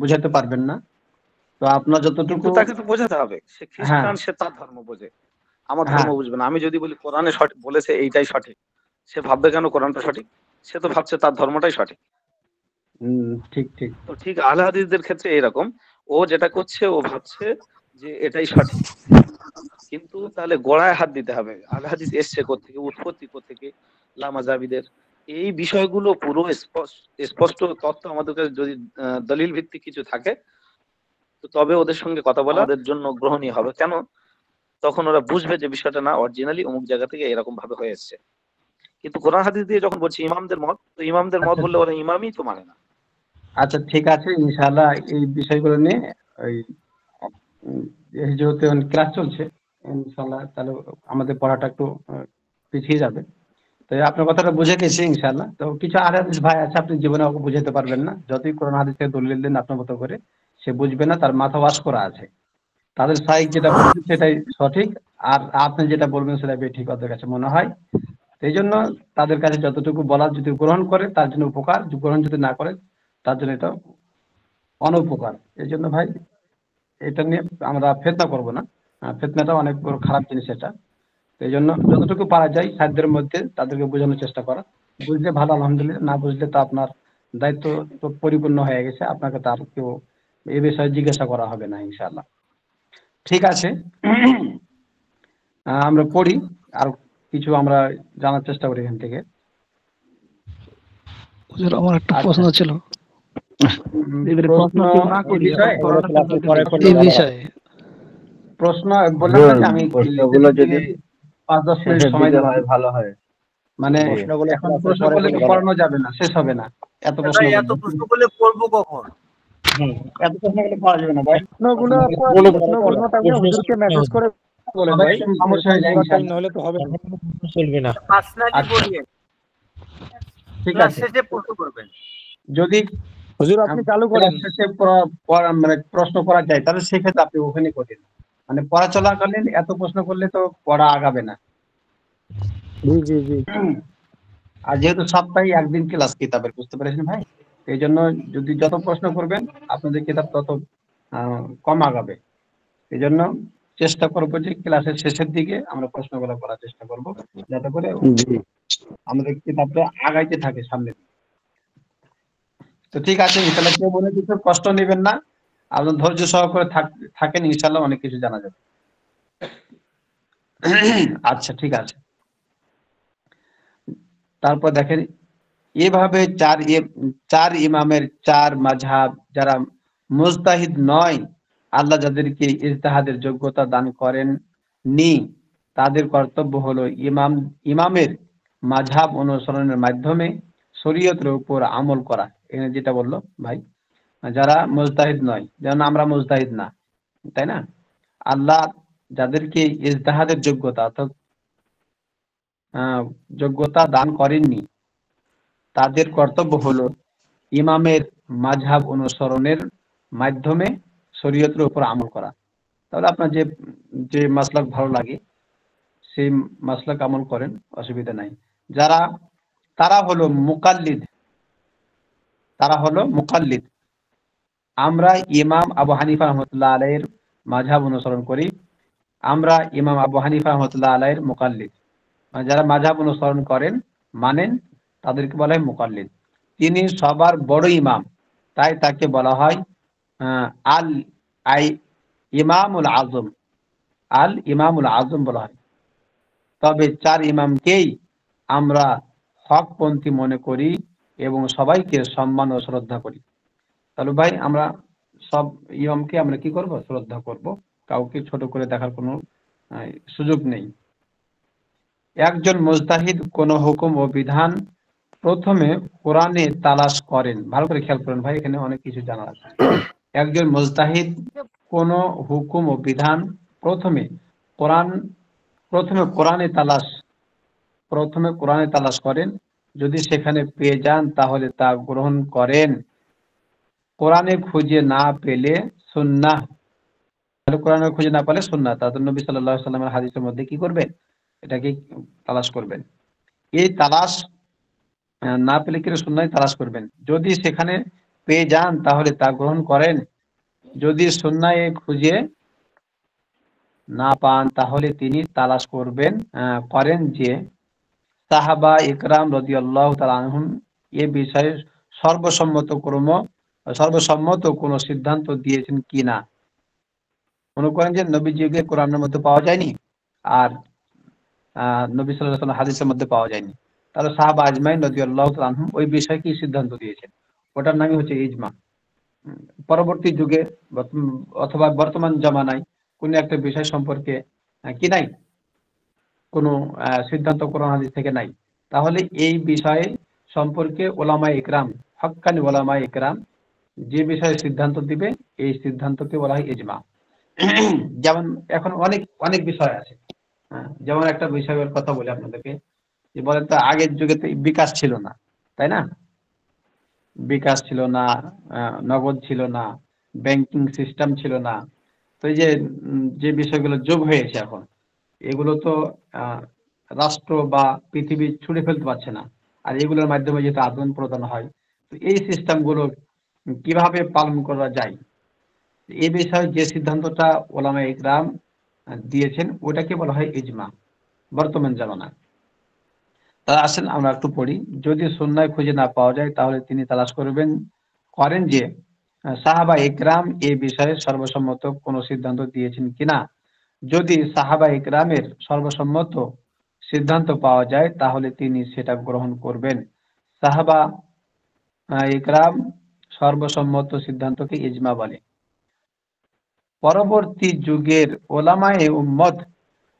বুঝাতে পারবেন না। তো আপনার যতটুকু, তাকে তো বোঝাতে হবে, সে খ্রিস্টান, সে তার ধর্ম বোঝে, আমার ধর্ম বুঝবে না। আমি যদি বলি কোরআনে সঠিক বলেছে, এইটাই সঠিক, সে ভাববে কেন কোরআনটা সঠিক? সে তো ভাবছে তার ধর্মটাই সঠিক। ঠিক ঠিক। তো ঠিক আহলে হাদিসদের ক্ষেত্রে এরকম, ও যেটা করছে ও ভাবছে যে এটাই সঠিক, কিন্তু তাহলে গোড়ায় হাত দিতে হবে। আহলে হাদিস এসছে কোত্থেকে, উৎপত্তি কোত্থেকে, লামাজাবিদের এই বিষয়গুলো পুরো স্পষ্ট তথ্য আমাদের কাছে যদি দলিল ভিত্তিক কিছু থাকে, তো তবে ওদের সঙ্গে কথা বলা আমাদের জন্য গ্রহণীয় হবে। কেন? তখন ওরা বুঝবে যে বিষয়টা না অরিজিনালি অমুক জায়গা থেকে এরকম ভাবে হয়ে এসছে। কিন্তু কোরআন হাদিস দিয়ে যখন বলছি ইমামদের মত, তো ইমামদের মত বললে ওরা ইমামই তো মানে না। আচ্ছা ঠিক আছে, ইনশাআল্লাহ এই বিষয়গুলো নিয়ে ওই যেহেতু ক্লাস চলছে, ইনশাআল্লাহ তাহলে আমাদের পড়াটা একটু পিছিয়ে যাবে। তো আপনার কথাটা বুঝে গেছি ইনশাআল্লাহ। তো কিছু আহলে হাদিস ভাই আছে, আপনি জীবনে ওকে বুঝাতে পারবেন না, যতই কোরআন হাদিস থেকে দলিল দেন আপনার মতো করে, সে বুঝবে না, তার মাথা ওয়াশ করা আছে। তাদের সাইক যেটা বলছে সেটাই সঠিক, আর আপনি যেটা বলবেন সেটা ঠিক ওদের কাছে মনে হয়। এই জন্য তাদের কাছে যতটুকু বলার, যদি গ্রহণ করে তার জন্য উপকার, গ্রহণ যদি না করে তার জন্য এটা অনুপকার। এই জন্য ভাই এটা নিয়ে আমরা ফিতনা করব না, ফিতনাটা অনেক বড় খারাপ জিনিস এটা। এই জন্য যতটুকু পারা যায় সাধ্যের মধ্যে তাদেরকে বোঝানোর চেষ্টা করা, বুঝলে ভালো, আলহামদুলিল্লাহ, না বুঝলে তো আপনার দায়িত্ব তো পরিপূর্ণ হয়ে গেছে, আপনাকে তার কেউ এ বিষয়ে জিজ্ঞাসা করা হবে না ইনশাআল্লাহ। ঠিক আছে, আমরা পড়ি আর কিছু আমরা জানার চেষ্টা করি এখান থেকে। হুজুর আমার একটা আচ্ছা, প্রশ্ন ছিল এবারে প্রশ্ন কেউ না এই করি বিষয়ে এই বিষয়ে প্রশ্ন বললাম না যে আমি প্রশ্নগুলো যদি 5-10 মিনিট শেষের সময় দিকে দেবো, হয় ভালো হয়। মানে প্রশ্নগুলো এখন ক্লাসের প্রশ্ন পরে করলে তো করলে ভালো পড়ানো যাবে না, শেষ হবে না, এত প্রশ্ন ভাই করলে। এত প্রশ্ন করলে পড়বো কখন? এত প্রশ্ন করলে পড়া যাবে না ভাই। হুজুরকে মেসেজ করে বলেন সবাই ভাই, একটু সমস্যা হয়ে যায় পুরো টাইম ইনশাআল্লাহ। না হলে তো হবে না। চলবে না। পার্সোনালি আচ্ছা, বলিয়েন, ঠিক ক্লাস আছে। শেষে প্রশ্ন করবেন। যদি হুজুর আপনি চালু করেন। ক্লাস শেষে মানে প্রশ্ন করা যায়, তাহলে সেক্ষেত্রে আপনি ওখানে করেন। মানে পড়া চলাকালীন এত প্রশ্ন করলে তো পড়া আগাবে না। জি জি জি। আর যেহেতু সপ্তাহে একদিন ক্লাস কিতাবের, বুঝতে পেরেছেন ভাই, এই জন্য যদি যত প্রশ্ন করবেন আপনাদের কিতাব তত কম আগাবে। এই জন্য চেষ্টা করবো যে ক্লাসের শেষের দিকে আমরা প্রশ্নগুলো করার চেষ্টা করব, যাতে করে আমাদের কিতাবটা আগাইতে থাকে সামনে। তো ঠিক আছে ইনশাল্লাহ, কেউ মনে কিছু কষ্ট নেবেন না, আপনার ধৈর্য সহকারে থাকেন, ইনশাল্লাহ অনেক কিছু জানা যাবে। আচ্ছা ঠিক আছে, তারপর দেখেন এভাবে চার ইমামের চার মাযহাব, যারা মুজতাহিদ নয়, আল্লাহ যাদেরকে ইজতিহাদের যোগ্যতা দান করেন নি, তাদের কর্তব্য হলো ইমামের মাযহাব অনুসরণের মাধ্যমে শরীয়তের উপর আমল করা। এখানে যেটা বললো ভাই, যারা মুজতাহিদ নয়, যেমন আমরা মুজতাহিদ না, তাই না, আল্লাহ যাদেরকে ইজতিহাদের যোগ্যতা অর্থাৎ যোগ্যতা দান করেননি, তাদের কর্তব্য হলো ইমামের মাযহাব অনুসরণের মাধ্যমে শরীয়তের উপর আমল করা। তাহলে আপনার যে যে মাসলাক ভালো লাগে সেই মাসলাক আমল করেন, অসুবিধা নাই। তারা হলো মুকাল্লিদ। আমরা ইমাম আবু হানিফা রাহমাতুল্লাহ আলাইহির মাযহাব অনুসরণ করি, আমরা ইমাম আবু হানিফা রাহমাতুল্লাহ আলাইহির মুকাল্লিদ। মানে যারা মাযহাব অনুসরণ করেন, মানেন, তাদেরকে বলা হয় মুকাল্লিদ। তিনি সবার বড় ইমাম, তাই তাকে বলা হয় আল ইমামুল আজম, আল ইমামুল আজম বলা হয়। তবে চার ইমামকেই আমরা হকপন্থী মনে করি এবং সবাইকে সম্মান ও শ্রদ্ধা করি। তাহলে ভাই আমরা সব ইমামকে আমরা কি করব? শ্রদ্ধা করব, কাউকে ছোট করে দেখার কোনো সুযোগ নেই। একজন মুজতাহিদ কোন হুকুম ও বিধান প্রথমে কোরআনে তালাশ করেন। ভালো করে খেয়াল করেন ভাই, এখানে অনেক কিছু জানার আছে। একজন মুজতাহিদ কোন হুকুম ও বিধান প্রথমে কোরআনে তালাশ করেন, যদি সেখানে পেয়ে যান তাহলে তা গ্রহণ করেন, কোরআনে খুঁজে না পেলে সুন্নাহ, তাহলে কোরআনে খুঁজে না পেলে সুন্নাহ, তাহলে নবী সাল্লাল্লাহু আলাইহি ওয়াসাল্লামের হাদিসের মধ্যে কি করবেন? এটাকে তালাশ করবেন। এই তালাশ না পেলে কি সুন্নাহ তালাশ করবেন, যদি সেখানে পেয়ে যান তাহলে তা গ্রহণ করেন, যদি সুন্নাহ খুঁজে না পান তাহলে তিনি তালাশ করেন যে সাহাবা ইকরাম রাদিয়াল্লাহু তাআলা আনহুম এ বিষয়ে সর্বসম্মত কোন সিদ্ধান্ত দিয়েছেন কিনা। মনে করেন যে নবী যুগে কোরআনের মধ্যে পাওয়া যায়নি আর নবী সাল্লাল্লাহু আলাইহি ওয়াসাল্লাম হাদিসের মধ্যে পাওয়া যায়নি, তাহলে সাহাবা আজমাইন রাদিয়াল্লাহু তাআলা আনহুম ওই বিষয়ে কি সিদ্ধান্ত দিয়েছেন, ওটার নামই হচ্ছে ইজমা। পরবর্তী যুগে অথবা বর্তমান জামানায় কোন একটা বিষয় সম্পর্কে কি নাই, কোনো সিদ্ধান্ত কোরআন হাদিস থেকে নাই, তাহলে এই বিষয়ে সম্পর্কে ওলামায়ে ইকরাম, হক্কানি ওলামায়ে ইকরাম যে বিষয়ে সিদ্ধান্ত দিবে, এই সিদ্ধান্তকে বলা হয় ইজমা। যেমন এখন অনেক বিষয় আছে, যেমন একটা বিষয়ের কথা বলি আপনাদেরকে, যে বলেন তো আগের যুগে তো বিকাশ ছিল না, তাই না, বিকাশ ছিল না, নগদ ছিল না, ব্যাংকিং সিস্টেম ছিল না। তো এই যে বিষয়গুলো যোগ হয়েছে এখন, এগুলো তো রাষ্ট্র বা পৃথিবী ছুড়ে ফেলতে পারছে না, আর এগুলোর মাধ্যমে যেহেতু আদান প্রদান হয়, তো এই সিস্টেমগুলো কিভাবে পালন করা যায়, এই বিষয়ে যে সিদ্ধান্তটা ওলামায়ে ইকরাম দিয়েছেন ওটাকে বলা হয় ইজমা বর্তমান জামানায়। তা আসেন আমরা একটু পড়ি। যদি সুন্নায় খুঁজে না পাওয়া যায় তাহলে তিনি তালাশ করেন যে সাহাবা ইকরাম এই বিষয়ে সর্বসম্মত কোনো সিদ্ধান্ত দিয়েছেন কিনা। যদি সাহাবা ইকরামের সর্বসম্মত সিদ্ধান্ত পাওয়া যায় তাহলে তিনি সেটা গ্রহণ করবেন। সাহাবা ইকরাম সর্বসম্মত সিদ্ধান্তকে ইজমা বলে। পরবর্তী যুগের ওলামায়ে উম্মত,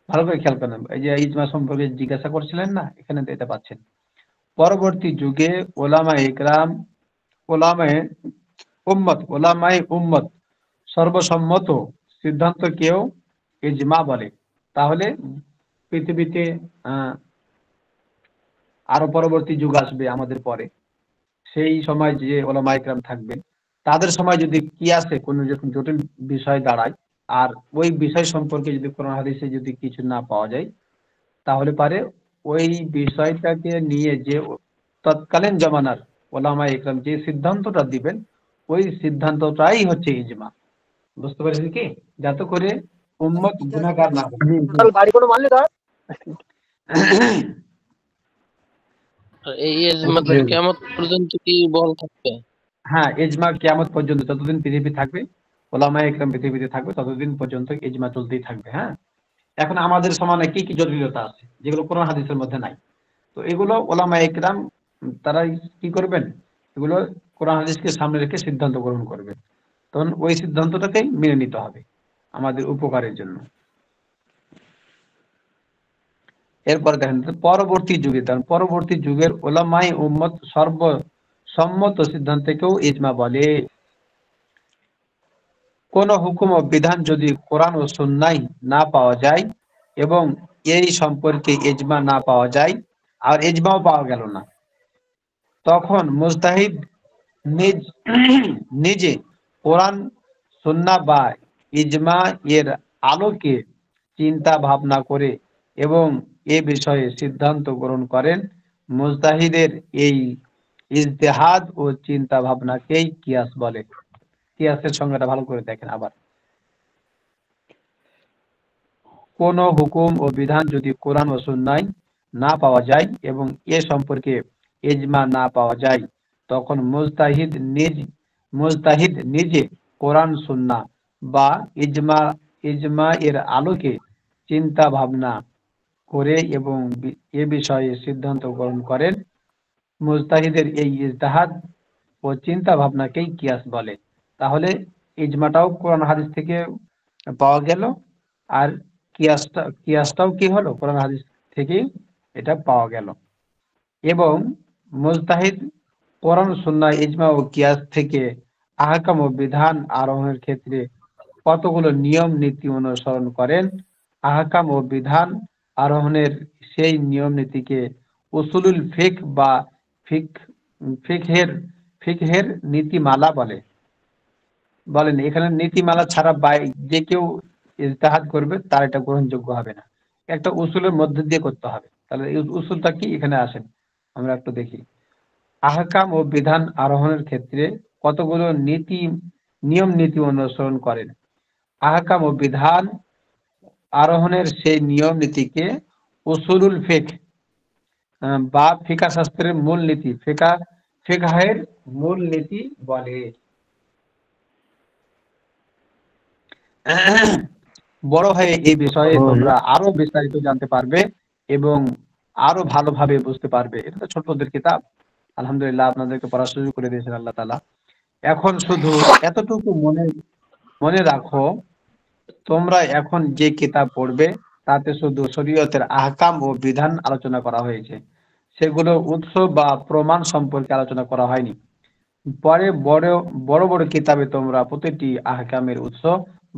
ভালো করে খেয়াল করেন, এই যে ইজমা সম্পর্কে জিজ্ঞাসা করছিলেন না, এখানে এটা পাচ্ছেন। পরবর্তী যুগে ওলামায়ে উম্মত সর্বসম্মত সিদ্ধান্তকেও ইজমা বলে। তাহলে পৃথিবীতে আরো পরবর্তী যুগ আসবে আমাদের পরে, সেই সময় যে ওলামায়ে ইকরাম থাকবে তাদের সময় যদি কিয়াসে কোনো যখন জটিল বিষয় দাঁড়ায় আর ওই বিষয় সম্পর্কে যদি কোরআন হাদিসে যদি কিছু না পাওয়া যায় তাহলে পারে ওই বিষয়টাকে নিয়ে যে তৎকালীন জমানার ওলামায়ে ইকরাম যে সিদ্ধান্তটা দিবেন ওই সিদ্ধান্তটাই হচ্ছে ইজমা। বুঝতে পারছেন কি? যাতে করে উম্মত গুনাহগার না হয়। আর এই ইজমাটা কিয়ামত পর্যন্ত কি বহাল থাকবে? হ্যাঁ, ইজমা কিয়ামত পর্যন্ত, যতদিন পৃথিবী থাকবে ওলামায়ে ইকরাম পৃথিবীতে থাকবে ততদিন পর্যন্ত ইজমা চলতেই থাকবে। হ্যাঁ, এখন আমাদের সমানে কি কি জটিলতা আছে যেগুলো কোরআন হাদিসের মধ্যে নাই, তো এগুলো ওলামায়ে ইকরাম তারা কি করবেন, এগুলো কোরআন হাদিসকে সামনে রেখে সিদ্ধান্ত গ্রহণ করবেন। তখন ওই সিদ্ধান্তটাকেই মেনে নিতে হবে আমাদের উপকারের জন্য। এরপর দেখেন পরবর্তী যুগের ওলামায়ে উম্মত সর্বসম্মত সিদ্ধান্তকেও ইজমা বলে। কোন হুকুম ও বিধান যদি কোরআন ও সুন্নায় না পাওয়া যায় এবং এই সম্পর্কে ইজমা না পাওয়া যায় আর ইজমাও পাওয়া গেল না, তখন মুজতাহিদ নিজে কোরআন সুন্নাহ বা ইজমা এর আলোকে চিন্তা ভাবনা করে এবং এ বিষয়ে সিদ্ধান্ত গ্রহণ করেন। মুজতাহিদের এই ইজতিহাদ ও চিন্তা ভাবনাকেই কিয়াস বলে। কিয়াসের সংজ্ঞাটা ভালো করে দেখেন আবার। কোন হুকুম ও বিধান যদি কোরআন ও সুন্নায় না পাওয়া যায় এবং এ সম্পর্কে ইজমা না পাওয়া যায় তখন মুজতাহিদ নিজে কোরআন সুন্নাহ বা ইজমা এর আলোকে চিন্তা ভাবনা করে এবং এ বিষয়ে সিদ্ধান্ত গ্রহণ করেন। মুজতাহিদের এই ইজতিহাদ ও চিন্তা ভাবনাকেই কিয়াস বলে। তাহলে ইজমাটাও কোরআন হাদিস থেকে পাওয়া গেল আর কিয়াসটাও কি হলো, কোরআন হাদিস থেকে এটা পাওয়া গেল। এবং মুজতাহিদ কোরআন সুন্নাহ ইজমা ও কিয়াস থেকে আহকাম ও বিধান আরোহণের ক্ষেত্রে কতগুলো নিয়ম নীতি অনুসরণ করেন। আহকাম ও বিধান আরোহণের সেই নিয়ম নীতিকে উসুলুল ফিকহ বা ফিকহের নীতিমালা বলেন। এখানে নীতিমালা ছাড়া যে কেউ ইজতিহাদ করবে তার এটা গ্রহণযোগ্য হবে না, একটা উসুলের মধ্যে দিয়ে করতে হবে। তাহলে এই উসুলটা কি এখানে আসেন আমরা একটু দেখি। আহকাম ও বিধান আরোহণের ক্ষেত্রে কতগুলো নিয়ম নীতি অনুসরণ করেন। আহকাম ও বিধান আরোহণের সেই নিয়ম নীতিকে উসুলুল ফিকহ বা ফিকাহ শাস্ত্রের মূলনীতি, ফিকহের মূলনীতি বলে। বড় হয়ে এই বিষয়ে তোমরা আরো বিস্তারিত জানতে পারবে এবং আরো ভালোভাবে বুঝতে পারবে। এটা তো ছোটদের কিতাব, আলহামদুলিল্লাহ আপনাদেরকে পড়ার সুযোগ করে দিয়েছেন আল্লাহ তাআলা। এখন শুধু এতটুকু মনে রাখো, তোমরা এখন যে কিতাব পড়বে তাতে শুধু শরীয়তের আহকাম ও বিধান আলোচনা করা হয়েছে, সেগুলো উৎস বা প্রমাণ সম্পর্কে আলোচনা করা হয়নি। পরে বড় বড় কিতাবে তোমরা প্রতিটি আহকামের উৎস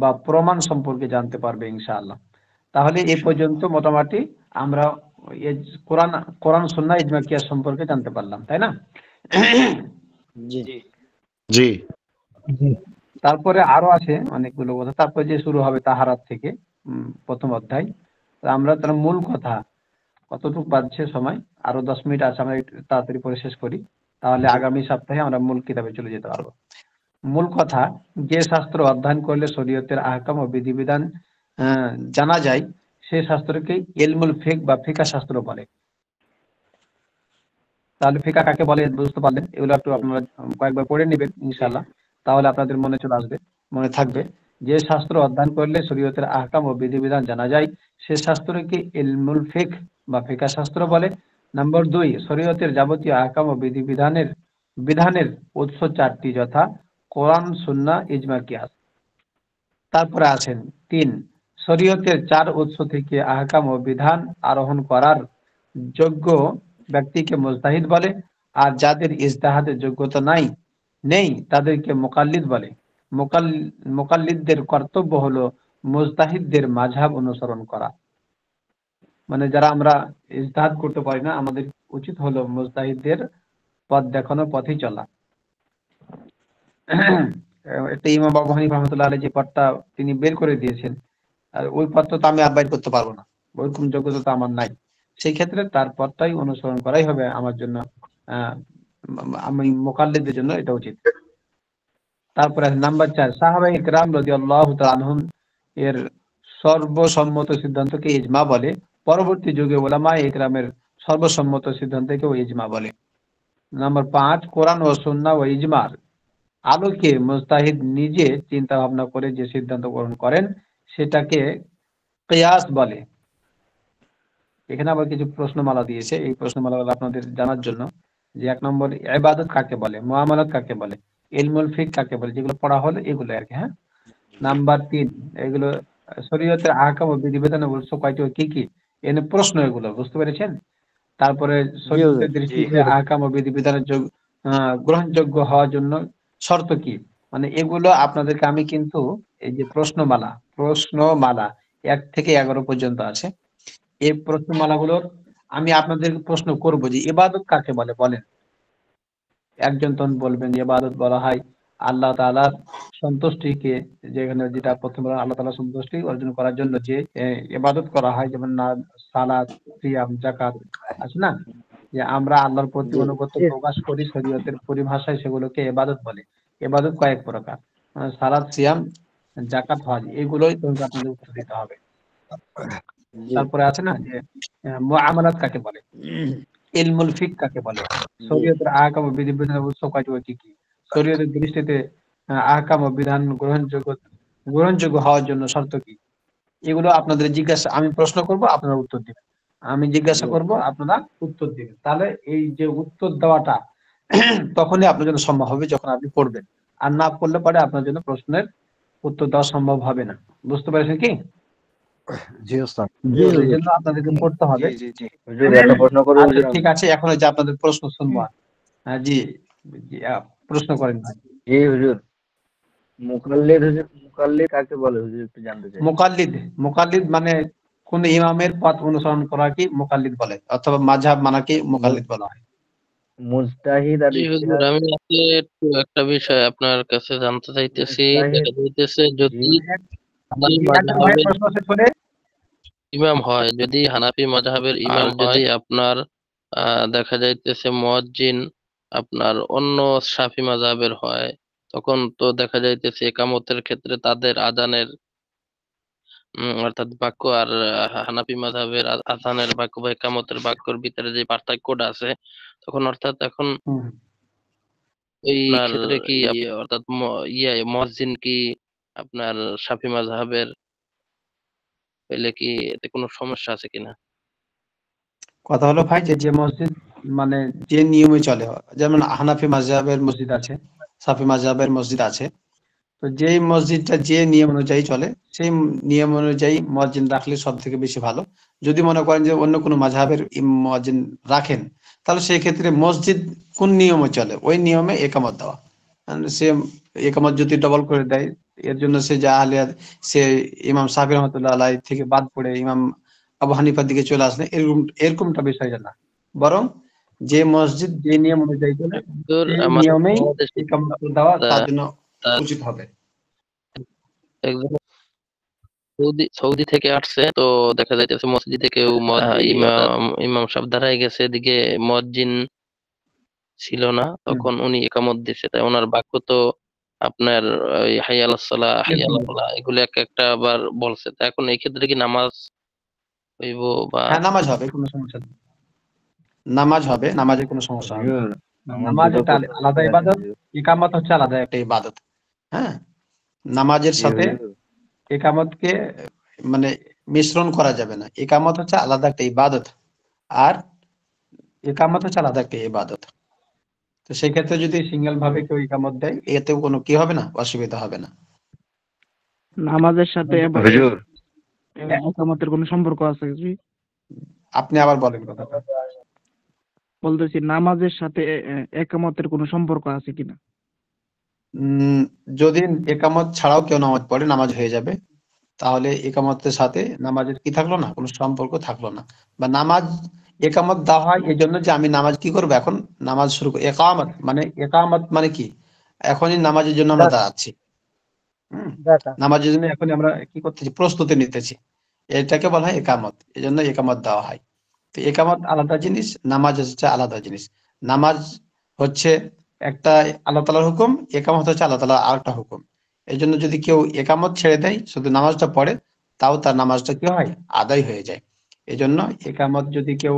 বা প্রমাণ সম্পর্কে জানতে পারবে ইনশাআল্লাহ। তাহলে এই পর্যন্ত মোটামুটি আমরা কোরআন সুন্নাহ ইজমা কিয়াস সম্পর্কে জানতে পারলাম, তাই না? জি জি। তারপরে আরো আছে অনেকগুলো কথা। তারপরে যে শুরু হবে তাহারাত থেকে প্রথম অধ্যায়। আমরা তার মূল কথা কতটুকু বাজছে সময়, আরো 10 মিনিট আছে, আমরা একটু তাড়াতাড়ি পরে শেষ করি, তাহলে আগামী সপ্তাহে আমরা মূল কিতাবে চলে যেতে পারবো। মূল কথা, যে শাস্ত্র অধ্যয়ন করলে শরীয়তের আহকাম ও বিধিবিধান জানা যায় সে শাস্ত্রকে ইলমুল ফিকহ বা ফিকহ শাস্ত্র বলে। তাহলে ফিকা কাকে বলে বুঝতে পারলেন? এগুলো একটু আপনারা কয়েকবার পড়ে নেবেন ইনশাআল্লাহ, তাহলে আপনাদের মনে চলে আসবে, মনে থাকবে। যে শাস্ত্র অধ্যয়ন করলে শরীয়তের আহকাম ও বিধিবিধান জানা যায় সে শাস্ত্রকে ইলমুল ফিকহ বা ফিকাহ শাস্ত্র বলে। নাম্বার 2, শরীয়তের যাবতীয় আহকাম ও বিধিবিধানের বিধানের উৎস 4টি, যথা কোরআন, সুন্নাহ, ইজমা, কিয়াস। তারপরে আছেন 3, শরীয়তের 4 উৎস থেকে আহকাম ও বিধান আরোহণ করার যোগ্য ব্যক্তিকে মুজতাহিদ বলে, আর যাদের ইজতিহাদের যোগ্যতা নেই তাদেরকে মুকাল্লিদ বলে। মুকাল্লিদদের কর্তব্য হলো মুজতাহিদদের মাযহাব অনুসরণ করা। মানে যারা আমরা ইজতিহাদ করতে পারি না, আমাদের উচিত হলো মুজতাহিদদের পথ দেখানো পথেই চলা। একটা ইমাম আবু হানিফা রাহমাতুল্লাহ আলাইহি যে পথটা তিনি বের করে দিয়েছেন, আর ওই পথটা তো আমি আবাইড করতে পারবো না, ওইরকম যোগ্যতা তো আমার নাই। সেই ক্ষেত্রে তার পথটাই অনুসরণ করাই হবে আমার জন্য, আমি মুকাল্লিদদের জন্য এটা উচিত। তারপরে নাম্বার 4, সাহাবায়ে কেরাম রাদিয়াল্লাহু তাআলা আনহুম এর সর্বসম্মত সিদ্ধান্তকে ইজমা বলে। পরবর্তী যুগে উলামায়ে কেরামের সর্বসম্মত সিদ্ধান্তকেও ইজমা বলে। নাম্বার 5, কোরআন ও সুন্নাহ ও ইজমার আলোকে মুজতাহিদ নিজে চিন্তা ভাবনা করে যে সিদ্ধান্ত গ্রহণ করেন সেটাকে কিয়াস বলে। এখানে আবার কিছু প্রশ্নমালা দিয়েছে, এই প্রশ্নমালাগুলো আপনাদের জানার জন্য, যে 1 নম্বর ইবাদত কাকে বলে, মুআমালাত কাকে বলে, ইলমুল ফিকহ কাকে বলে, যেগুলো পড়া হলো এগুলো আর কি। হ্যাঁ, নাম্বার 3, এগুলো শরীয়তের আহকাম ও বিধিবিধানের উৎস কয়টি ও কি কি, এনে প্রশ্ন, এগুলো বুঝতে পেরেছেন? তারপরে শরীয়তের দৃষ্টিতে আহকাম ও বিধিবিধানের গ্রহণযোগ্য হওয়ার জন্য শর্ত কি, মানে এগুলো আপনাদেরকে আমি কিন্তু এই যে প্রশ্নমালা 1 থেকে 11 পর্যন্ত আছে, এই প্রশ্নমালাগুলোর আমি আপনাদেরকে প্রশ্ন করব যে ইবাদত কাকে বলে বলেন। একজন তখন বলবেন যে ইবাদত বলা হয় আল্লাহ তাআলার সন্তুষ্টিকে, যেখানে যেটা প্রথম আল্লাহ তাআলার সন্তুষ্টি অর্জন করার জন্য যে ইবাদত করা হয়, যেমন সালাত, সিয়াম, যাকাত আছে না, যে আমরা আল্লাহর প্রতি অনুগত প্রকাশ করি শরীয়তের পরিভাষায়, সেগুলোকে ইবাদত বলে। ইবাদত কয়েক প্রকার, সালাত, সিয়াম, যাকাত, হজ, এগুলোই তোমাকে আপনাদের উত্তর দিতে হবে। তারপরে আছে না যে মুআমালাত কাকে বলে, ইলমুল ফিকহ কাকে বলে, শরীয়তের আহকাম ও বিধিবিধানের উৎস কয়টি ও কি কি, শরীয়তের দৃষ্টিতে আহকাম ও বিধান গ্রহণযোগ্য হওয়ার জন্য শর্ত কি, এগুলো আপনাদের জিজ্ঞাসা, আমি প্রশ্ন করব আপনারা উত্তর দিবেন, আমি জিজ্ঞাসা করব আপনারা উত্তর দিবেন। তাহলে এই যে উত্তর দেওয়াটা তখনই আপনার জন্য সম্ভব হবে যখন আপনি পড়বেন, আর না পড়লে পরে আপনার জন্য প্রশ্নের উত্তর দেওয়া সম্ভব হবে না। বুঝতে পেরেছেন কি? জি ওস্তাদ। এই জন্য আপনাদেরকে পড়তে হবে। হুজুর একটা প্রশ্ন করবো আচ্ছা, হুজুর আমি। ঠিক আছে, এখন যে আপনাদের প্রশ্ন শুনবো। হ্যাঁ, জি জি, প্রশ্ন করেন ভাই। জি হুজুর, মুকাল্লিদ কাকে বলে হুজুর একটু জানতে চাই। মুকাল্লিদ মানে কোন ইমামের পথ অনুসরণ করা কি মুকাল্লিদ বলে, অথবা মাযহাব মানা কি মুকাল্লিদ বলা হয়। মুজতাহিদ আর জি হুজুর, ইজতিহাদ। আমি আসলে একটু একটা বিষয় আপনার কাছে জানতে চাইতেছি। মুজতাহিদ, দেখা যাইতেছে যদি জি হানাফি একজন ভাই মাযহাবের প্রশ্ন শেষ করে, ইমাম হয়, যদি হানাফি মাযহাবের ইমাম যদি আপনার দেখা যাইতেছে মুয়াজ্জিন আপনার অন্য শাফি মাযহাবের হয়, তখন তো দেখা যাইতেছে ইকামতের ক্ষেত্রে তাদের আযানের অর্থাৎ বাক্য আর হানাফি মাযহাবের আযানের বাক্য বা ইকামতের বাক্যর ভিতরে যে পার্থক্যটা আছে, তখন অর্থাৎ এখন ওই ক্ষেত্রে কি অর্থাৎ মুয়াজ্জিন কি আপনার শাফি মাযহাবের হইলে কি এতে কোনো সমস্যা আছে কিনা? কথা হলো ভাই যে মসজিদ মানে যে নিয়মে চলে, যেমন হানাফি মাযহাবের মসজিদ আছে, শাফি মাযহাবের মসজিদ আছে, তো যেই মসজিদটা যে নিয়ম অনুযায়ী চলে সেই নিয়ম অনুযায়ী মুয়াজ্জিন রাখলে সব থেকে বেশি ভালো। যদি মনে করেন যে অন্য কোনো মাযহাবের মুয়াজ্জিন রাখেন, তাহলে সেই ক্ষেত্রে মসজিদ কোন নিয়মে চলে ওই নিয়মে একামত দেওয়া। সে একামত যদি ডবল করে দেয়, এর জন্য সে সে ইমাম শাফি রহমতুল্লাহ আলাইহি থেকে বাদ পড়ে ইমাম আবু হানিফার দিকে চলে আসলে এরকমটা বিষয়টা না, বরং যে মসজিদ যে নিয়ম অনুযায়ী চলে সেই আমাদের নিয়মেই বাংলাদেশে একামত দেওয়া তার জন্য উচিত হবে। একজন সৌদি থেকে আসছে, তো দেখা যাইতেছে মসজিদে কেউ ইমাম সাহেব দাঁড়ায় গেছে, এদিকে মুয়াজ্জিন ছিল না, তখন উনি ইকামত দিছে, তাই ওনার বাক্য তো আপনার ওই হাইয়া আলাস সালাহ, হাইয়া আলাল ফালাহ এগুলো এক একটা আবার বলছে। তা এখন এই ক্ষেত্রে কি নামাজ হইব বা হ্যাঁ, নামাজ হবে, কোনো সমস্যা নেই। নামাজ হবে, নামাজের কোনো সমস্যা হবে না। হুজুর আমার নামাজ দুটো এটা প্রশ্ন আলাদা আছে ইবাদত, হুজুর। ইকামত হচ্ছে আলাদা একটা ইবাদত। হ্যাঁ, নামাজের জি সাথে হুজুর। একামতকে মানে মিশ্রণ করা যাবে না। একামত হচ্ছে আলাদা একটা ইবাদত, আর একামত হচ্ছে আলাদা একটা ইবাদত। তো সেই ক্ষেত্রে যদি সিঙ্গেল ভাবে কেউ ইকামত দেয়, এতেও কোনো কি হবে না, অসুবিধা হবে না। নামাজের সাথে হুজুর একামতের কোনো সম্পর্ক আছে কি? আপনি আবার বলেন কথাটা। বলতেছি নামাজের সাথে একামতের কোনো সম্পর্ক আছে কিনা? উম যদি একামত ছাড়াও কেউ নামাজ পড়ে, নামাজ হয়ে যাবে। তাহলে একামতের সাথে নামাজের কি থাকলো না, কোনো সম্পর্ক থাকলো না। বা নামাজ একামত দেওয়া হয় এই জন্য যে আমি নামাজ কি করবো, এখন নামাজ শুরু করবো। একামত মানে কি, এখনই নামাজের জন্য আমরা দাঁড়াচ্ছি। নামাজের জন্য এখন আমরা কি করতেছি, প্রস্তুতি নিতেছি। এটাকে বলা হয় একামত, এই জন্য একামত দেওয়া হয়। তো একামত আলাদা জিনিস, নামাজ হচ্ছে আলাদা জিনিস। নামাজ হচ্ছে একটা আল্লাহ তাআলার হুকুম, একামত হচ্ছে আল্লাহ তাআলার আরেকটা হুকুম। এই জন্য যদি কেউ একামত ছেড়ে দেয়, শুধু নামাজটা পড়ে, তাও তার নামাজটা কি হয়, আদায় হয়ে যায়। এই জন্য একামত যদি কেউ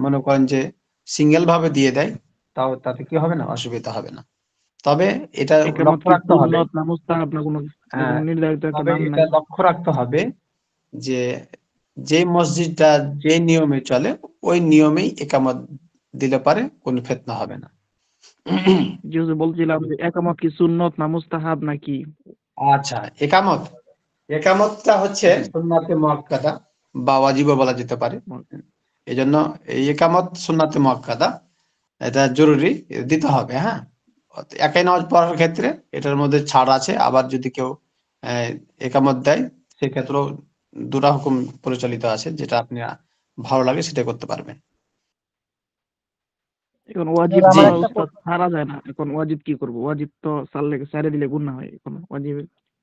মনে করেন যে সিঙ্গেল ভাবে দিয়ে দেয়, তাও তাতে কি হবে না, অসুবিধা হবে না। তবে এটা একামত লক্ষ্য কি রাখতে হবে, সুন্নত না মুস্তাহাব না কোনো কোনো নির্ধারিত একটা তবে নাম এটা নাই? লক্ষ্য রাখতে হবে যে যে মসজিদটা যে নিয়মে চলে, ওই নিয়মেই একামত দিলে পারে কোনো ফিতনা হবে না। যেহেতু বলছিলাম যে একামত কি সুন্নত না মুস্তাহাব নাকি? আচ্ছা, একামতটা হচ্ছে সুন্নাতে মুআক্কাদা বা ওয়াজিবও বলা যেতে পারে। এই জন্য এই একামত সুন্নাতে মুআক্কাদা, এটা জরুরি, দিতে হবে। হ্যাঁ, একাই নামাজ পড়ার ক্ষেত্রে এটার মধ্যে ছাড় আছে। আবার যদি কেউ একামত দেয়, সেক্ষেত্রেও দুটা হুকুম পরিচালিত আছে, যেটা আপনি ভালো লাগে সেটা করতে পারবেন। এখন ওয়াজিব জি, তো উস্তাদ ছাড়া যায় না, এখন ওয়াজিব কি করবো? ওয়াজিব তো ছাড়লে ছেড়ে দিলে গুনাহ হয়। এখন ওয়াজিব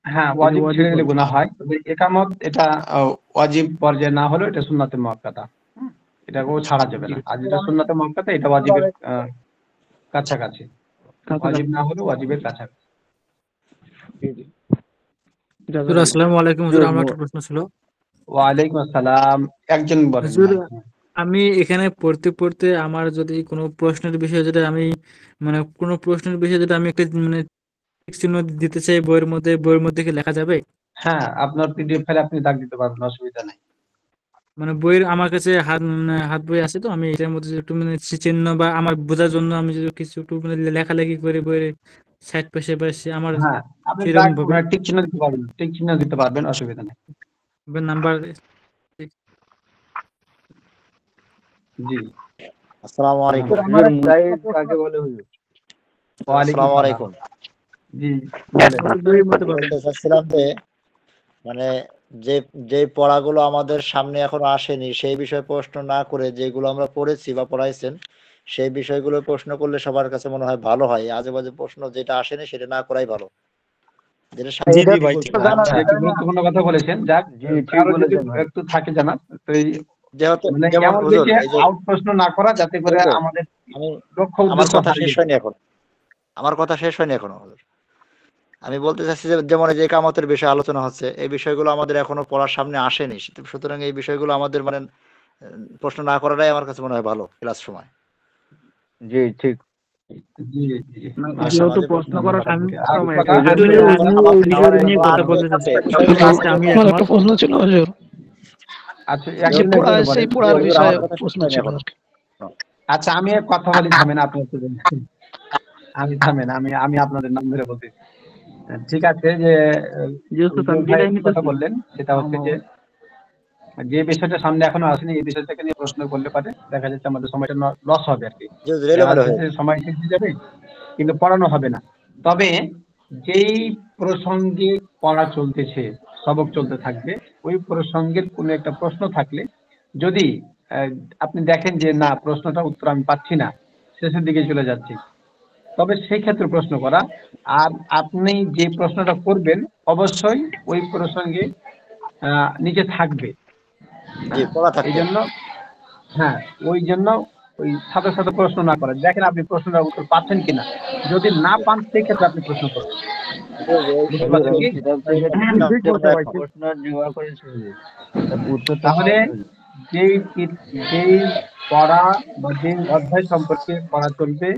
হ্যাঁ, এই যে ওয়াজিব ওয়াজিব ছেড়ে দিলে গুনাহ হয়। তবে একামত এটা ওয়াজিব পর্যায়ে না হলেও এটা সুন্নাতে মুআক্কাদা। এটাকেও ছাড়া যাবে না। আর যেটা সুন্নাতে মুআক্কাদা, এটা ওয়াজিবের কাছাকাছি। ওয়াজিব না হলেও ওয়াজিবের কাছাকাছি। হুজুর আসসালামু আলাইকুম। হুজুর, আমার একটা প্রশ্ন ছিল। ওয়ালাইকুম আসসালাম। একজন বলেন হুজুর, ভাই। আমি এখানে পড়তে পড়তে আমার যদি কোনো প্রশ্নের বিষয়ে যেটা আমি মানে কোনো প্রশ্নের বিষয়ে যেটা আমি একটা মানে টিক চিহ্ন দিতে চাই বইয়ের মধ্যে কি লেখা যাবে? হ্যাঁ, আপনার পিডিএফ ফাইলে আপনি দাগ দিতে পারবেন, অসুবিধা নাই। মানে বইয়ের আমার কাছে হাত বই আছে, তো আমি এটার মধ্যে যদি একটু মানে চিহ্ন বা আমার বোঝার জন্য আমি যদি কিছু একটু মানে লেখালেখি করে বইয়ের সাইড পাশে পাশে আমার হ্যাঁ, আপনি দাগ সেরকম ভাবে টিক চিহ্ন দিতে পারবেন, টিক চিহ্ন দিতে পারবেন, অসুবিধা নেই। নাম্বার। জি, আসসালামু আলাইকুম। হুজুর মুজাহিদ কাকে বলে হুজুর? ওয়ালাইকুম আসসালামু সালাম। আলাইকুম। জি, বলেন। বইয়ের মধ্যে আমি পাবেন। বলতে চাচ্ছিলাম যে মানে যে যে পড়াগুলো আমাদের সামনে এখনো আসেনি সেই বিষয়ে প্রশ্ন না করে যেগুলো আমরা পড়েছি বা পড়াইছেন সেই বিষয়গুলো প্রশ্ন করলে সবার কাছে মনে হয় ভালো হয়। আজে বাজে প্রশ্ন যেটা আসেনি সেটা না করাই ভালো। যেটা জি জি সামনে ভাই, ঠিক আছে। আচ্ছা, একটা গুরুত্বপূর্ণ কথা বলেছেন। যাক, জি ঠিক কারো যদি বলেছেন ভাই। একটু থাকে জানা, তো এই যেহেতু মানে যেমন এমন হুজুর দেখে এই যে আউট প্রশ্ন না করা, যাতে করে হুজুর, আমাদের আমি লক্ষ্য আমার উদ্দেশ্য কথা শেষ হারিয়ে যায়। হয়নি এখন। আমার কথা শেষ হয়নি এখনো হুজুর। আমি বলতে চাচ্ছি যে যেমন এই যে ইকামতের বিষয়ে আলোচনা হচ্ছে এই বিষয়গুলো আমাদের এখনো পড়ার সামনে আসেনি। সুতরাং এই বিষয়গুলো আমাদের মানে প্রশ্ন না করাটাই আমার কাছে মনে হয় ভালো ক্লাস সময়। জি ঠিক। জি, জি, যেহেতু মাশাআল্লাহ। প্রশ্ন করার আর সময় কথা, এখন হুজুর আমি আমার এই আমার বিষয়টা নিয়ে এখনো কথা আগ্রহ বলতে চাচ্ছি। আছে এই বিষয়গুলো জিনিসটা আমি আমার একমত। একটা প্রশ্ন ছিল হুজুর, আচ্ছা, যে একজন একজন পড়া বলেন। সেই পড়ার হুজুর বিষয়ে আমার কথা শেষ প্রশ্ন হয়নি ছিল এখনো। আর কি। আচ্ছা, আমি এক কথা বলি, থামেন আপনার আমি থামেন, আমি আপনাদের নাম ধরে বলতেছি। ঠিক আছে, যে যেহেতু আমি ভাই বিদায় যে কথা নিতেছি। বললেন, সেটা হচ্ছে যে যে বিষয়টা সামনে এখনো আসেনি, এই বিষয়টাকে নিয়ে প্রশ্ন করলে পারে দেখা যাচ্ছে আমাদের সময়টা লস হবে আর কি। যে দেখা এলোমেলো যাচ্ছে হয়ে যে সময় শেষ হয়ে যাবে, কিন্তু পড়ানো হবে না। তবে যেই প্রসঙ্গে পড়া চলতেছে, সবক চলতে থাকবে, ওই প্রসঙ্গের কোনো একটা প্রশ্ন থাকলে যদি আহ, আপনি দেখেন যে না, প্রশ্নটা উত্তর আমি পাচ্ছি না, শেষের দিকে চলে যাচ্ছি, তবে সেই ক্ষেত্রে প্রশ্ন করা। আর আপনি যে প্রশ্নটা করবেন অবশ্যই ওই প্রসঙ্গে নিচে থাকবে। জি হ্যাঁ, পড়া এই থাকতে হবে। জন্য, হ্যাঁ, ওই জন্য ওই সাথে সাথে প্রশ্ন না করেন, দেখেন আপনি প্রশ্নটার উত্তর পাচ্ছেন কিনা। যদি না পান, সেই ক্ষেত্রে আপনি প্রশ্ন করবেন। বুঝতে হুজুর পারছেন ওই কি? কিতাবটা যে ঠিক বলতে ভাই। প্রশ্ন জোগাড় করেছে হুজুর, তার উত্তরটা তাহলে পাবেন হুজুর। যেই যেই পড়া বা যে অধ্যায় সম্পর্কে পড়া চলবে,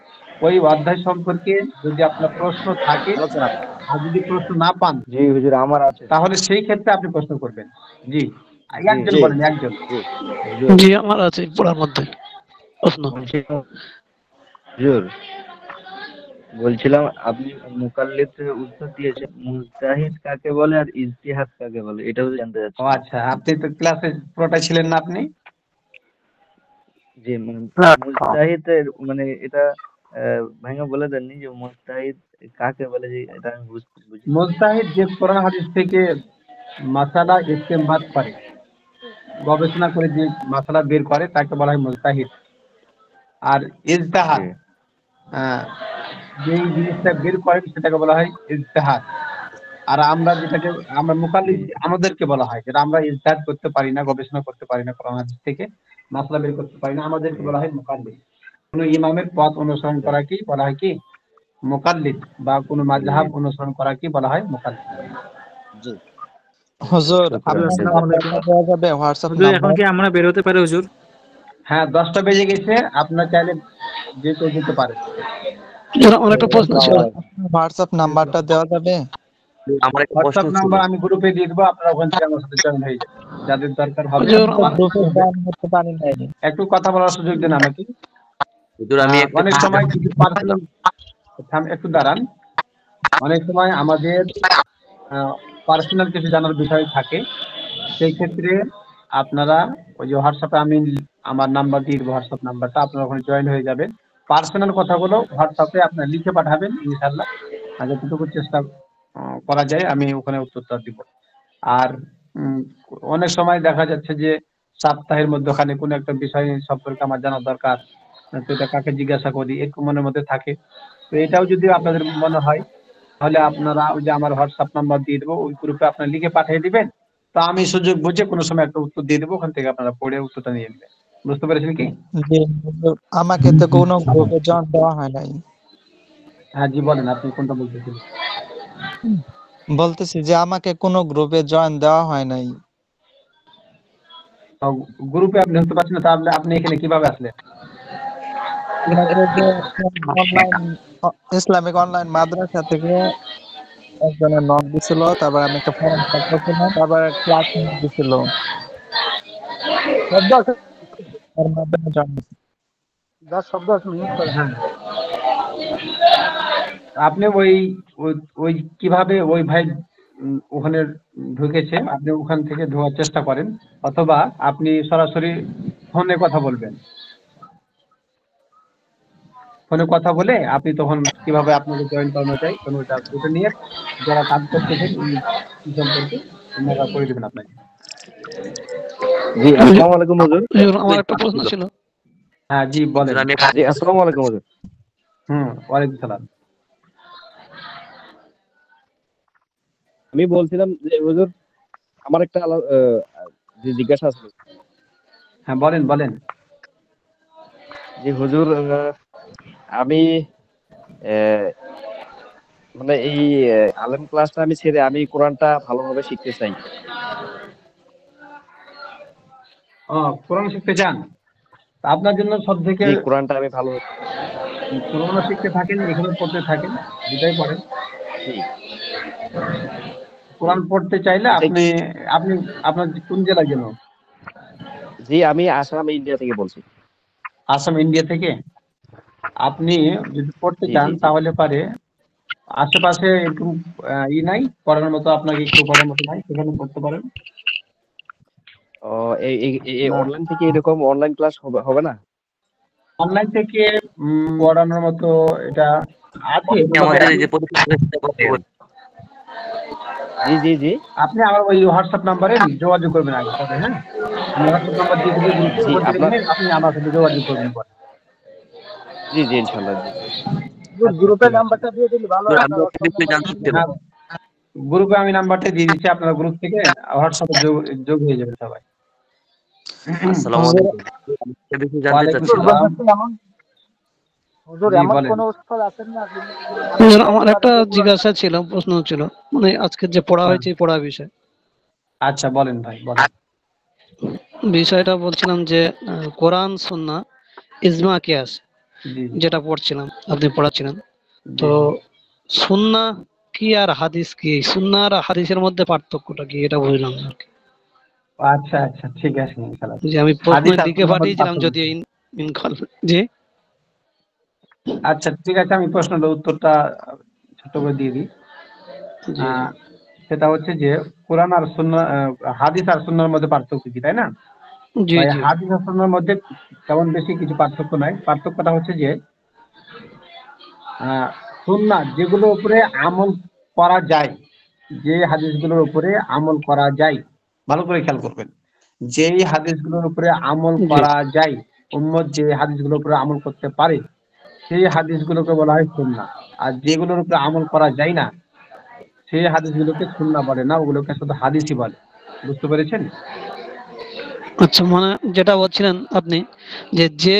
ওই অধ্যায় সম্পর্কে যদি আপনার প্রশ্ন থাকে আলোচনা আর যদি প্রশ্ন না পান, জি হুজুর আমার আছে। তাহলে সেই ক্ষেত্রে আপনি প্রশ্ন করবেন। জি, জি একজন জি বলেন, একজন। জি হুজুর জি আমার আছে পড়ার মধ্যে প্রশ্ন। বলছিলাম, হুজুর বলছিলাম আপনি মুকাল্লিদের উত্তর দিয়েছেন, মুজতাহিদ কাকে বলে আর ইজতিহাদ কাকে বলে, এটা হুজুর জানতে ও চাচ্ছিলাম। আচ্ছা, আপনি তো ক্লাসে পুরোটাই ছিলেন না আপনি? যে মুজতাহিদের মানে এটা ভাঙা বলে দেননি যে মুজতাহিদ কাকে বলে, যে এটা আমি বুঝি। মুজতাহিদ যে কোরআন হাদিস থেকে মাসালা ইস্তেমবাদ করে, গবেষণা করে যে মাসালা বের করে তাকে বলা হয় মুজতাহিদ। আর ইজতিহাদ জি যেই জিনিসটা বের করেন সেটাকে বলা হয় ইজতিহাদ। আর আমরা যেটাকে আমরা মুকাল্লিদ জি আমাদেরকে বলা হয়, যেটা আমরা ইজতিহাদ করতে পারি না, গবেষণা করতে পারি না, কোরআন হাদিস থেকে মাসলা বের করতে পারি না, আমাদেরকে জি বলা হয় মুকাল্লিদ। কোন ইমামের পথ অনুসরণ আচ্ছা, করা কি বলা হয় কি মুকাল্লিদ, বা কোন মাযহাব জি অনুসরণ করা কি বলা হয় মুকাল্লিদ। জি হুজুর শুকরান আপনার হুজুর। নাম্বারটা দেওয়া যাবে হোয়াটসঅ্যাপ হুজুর এখন নাম্বার? কি আমরা বের হতে পারি হুজুর? হ্যাঁ, 10টা বেজে গেছে, আপনার চাইলে যে কেউ যেতে পারে। আমার একটা প্রশ্ন ছিল। হোয়াটসঅ্যাপ নাম্বারটা দেওয়া যাবে? আমার একটা প্রশ্ন হোয়াটসঅ্যাপ ছিল। নাম্বার আমি গ্রুপে দিয়ে দেবো, আপনারা ওখান থেকে আমার সাথে জয়েন হয়ে যাবেন, যাদের দরকার হবে। হুজুর গ্রুপে জয়েন হতে পারি নাই। একটু কথা বলার সুযোগ দেন আমাকে। হুজুর আমি একটা অনেক সময় কিছু পার্সোনাল, একটু দাঁড়ান, অনেক সময় আমাদের পার্সোনাল কিছু জানার বিষয় থাকে, সেই ক্ষেত্রে আপনারা ওই যে হোয়াটসঅ্যাপে আমি আমার নাম্বার দিয়ে দেবো, হোয়াটসঅ্যাপ নাম্বারটা, আপনারা ওখানে জয়েন হয়ে যাবেন। পার্সোনাল কথাগুলো হোয়াটসঅ্যাপে আপনার লিখে পাঠাবেন, ইনশাল্লাহ যতটুকু চেষ্টা করা যায় আমি ওখানে উত্তরটা দিব। আর অনেক সময় দেখা যাচ্ছে যে সপ্তাহের মধ্যখানে কোনো একটা বিষয় সম্পর্কে আমার জানা দরকার, তো এটা কাকে জিজ্ঞাসা করি, এরকম মনের মধ্যে থাকে। তো এটাও যদি আপনাদের মনে হয়, তাহলে আপনারা ওই যে আমার হোয়াটসঅ্যাপ নাম্বার দিয়ে দেবো, ওই গ্রুপে আপনারা লিখে পাঠিয়ে দিবেন। তো আমি সুযোগ বুঝে কোনো সময় একটা উত্তর দিয়ে দেবো, ওখান থেকে আপনারা পড়ে উত্তরটা নিয়ে নেবেন। বুঝতে পেরেছেন কি? জি হুজুর, আমাকে তো কোনো গ্রুপে জয়েন দেওয়া হয় নাই। হ্যাঁ জি, বলেন আপনি কোনটা বলতেছিলেন? বলতেছি যে আমাকে কোনো গ্রুপে জয়েন দেওয়া হয় নাই। গ্রুপে আপনি হতে পারছেন না, তাহলে আপনি এখানে কিভাবে আসলেন? অনলাইন ইসলামিক অনলাইন মাদ্রাসা থেকে একজনে নক দিছিল, তারপর আমি একটা ফর্ম ফিল করছিলাম, তারপর ক্লাস দিছিল, এর মাধ্যমে জয়েন হয়েছি। হ্যাঁ, আপনি ওই ওই কিভাবে ওই ভাই ওখানে ঢুকেছে, আপনি ওখান থেকে ঢোকার চেষ্টা করেন, অথবা আপনি সরাসরি ফোনে কথা বলবেন। ফোনে কথা বলে আপনি তখন কিভাবে আপনাকে জয়েন করানো যায়, তখন ওটা নিয়ে যারা কাজ করতেছেন এই সম্পর্কে ওনারা করে দেবেন আপনাকে। জি আসসালামু আলাইকুম হুজুর। হুজুর আমার একটা প্রশ্ন ছিল। হ্যাঁ জি, বলেন। হুজুর আমি জি আসসালামু আলাইকুম হুজুর। ওয়ালাইকুম সালাম। আমি বলছিলাম যে হুজুর আমার একটা যে জিজ্ঞাসা আছে। হ্যাঁ বলেন বলেন। যে হুজুর আমি মানে এই আলেম ক্লাসটা আমি ছেড়ে আমি কোরআনটা ভালোভাবে শিখতে চাই। কোরআন শিখতে চান? আপনার জন্য সব থেকে জি কোরআনটা আমি ভালো কোরআন শিখতে থাকেন, এখানে পড়তে থাকেন, দুটাই পড়েন। জি কোরআন পড়তে চাইলে আচ্ছা, আপনি আপনি আপনার কোন জেলা যেন? জি আমি আসাম ইন্ডিয়া থেকে বলছি। আসাম ইন্ডিয়া থেকে? আপনি যদি পড়তে জি চান জি জি তাহলে পারে আশেপাশে একটু নাই পড়ার মতো, আপনাকে কেউ পড়ার মতো নাই, সেখানে পড়তে পারেন। ও এই না, অনলাইন থেকে এরকম অনলাইন ক্লাস হবে না? অনলাইন থেকে পড়ানোর মতো এটা আছে, আমাদের এই যে পরীক্ষা জি জি জি আপনি আমার ওই হোয়াটসঅ্যাপ নাম্বারে যোগাযোগ করবেন আগে পরে। হ্যাঁ, আমি হোয়াটসঅ্যাপ নাম্বার দিয়ে দেবো গ্রুপে, জি ওখান থেকে আপনার নিয়ে আপনি আমার সাথে যোগাযোগ করবেন পরে। জি জি ইনশাআল্লাহ জি গ্রুপের নাম্বারটা দিয়ে দিলে ভালো হয়। আমি একটা বিষয় জানতে চাই। হ্যাঁ, গ্রুপে আমি নাম্বারটা দিয়ে দিচ্ছি, আপনারা গ্রুপ থেকে হোয়াটসঅ্যাপে যোগ হয়ে যাবেন সবাই। আসসালামু আলাইকুম। একটা বিষয় জানতে ওয়ালাইকুম চাচ্ছিলাম। সালাম। জি বলেন। হুজুর আমার একটা জিজ্ঞাসা ছিল, প্রশ্ন ছিল, মানে আজকে যে পড়া হয়েছে এই পড়া বিষয়। আচ্ছা বলেন ভাই, বলেন। বিষয়টা বলছিলাম যে কোরআন সুন্নাহ ইজমা কিয়াস জি যেটা পড়ছিলাম, আপনি পড়াচ্ছিলেন। তো জি জি। সুন্নাহ কি আর হাদিস কি, সুন্নাহ আর হাদিসের মধ্যে পার্থক্যটা কি এটা বুঝলাম না আর কি। আচ্ছা আচ্ছা, ঠিক আছে ইনশাআল্লাহ। যে আমি প্রশ্ন হাদিস আর লিখে সুন্নাহর মধ্যে পাঠিয়েছিলাম পার্থক্য যদিও কি? ইনকল যে আচ্ছা ঠিক আছে, আমি প্রশ্নটার উত্তরটা ছোট্ট করে দিয়ে দিই। জি জি সেটা হচ্ছে যে কোরআন আর সুন্নাহ, হাদিস আর সুন্নাহর মধ্যে পার্থক্য কি, তাই না? জি ভাই জি হাদিস আর সুন্নাহর মধ্যে তেমন বেশি কিছু পার্থক্য নাই। পার্থক্যটা হচ্ছে যে সুন্নাহ যেগুলোর উপরে আমল করা যায়, যে হাদিসগুলোর উপরে আমল করা যায়, ভালো করে খেয়াল করবেন, যেই হাদিসগুলোর উপরে আমল জি করা যায়, উম্মত যে হাদিসগুলোর উপরে আমল করতে পারে, সেই হাদিসগুলোকে বলা হয় সুন্নাহ। আর যেগুলোর উপরে আমল করা যায় না, সেই হাদিসগুলোকে সুন্নাহ বলে না, ওগুলোকে শুধু হাদিসই বলে। বুঝতে পেরেছেন? আচ্ছা, মানে যেটা বলছিলেন আপনি যে যে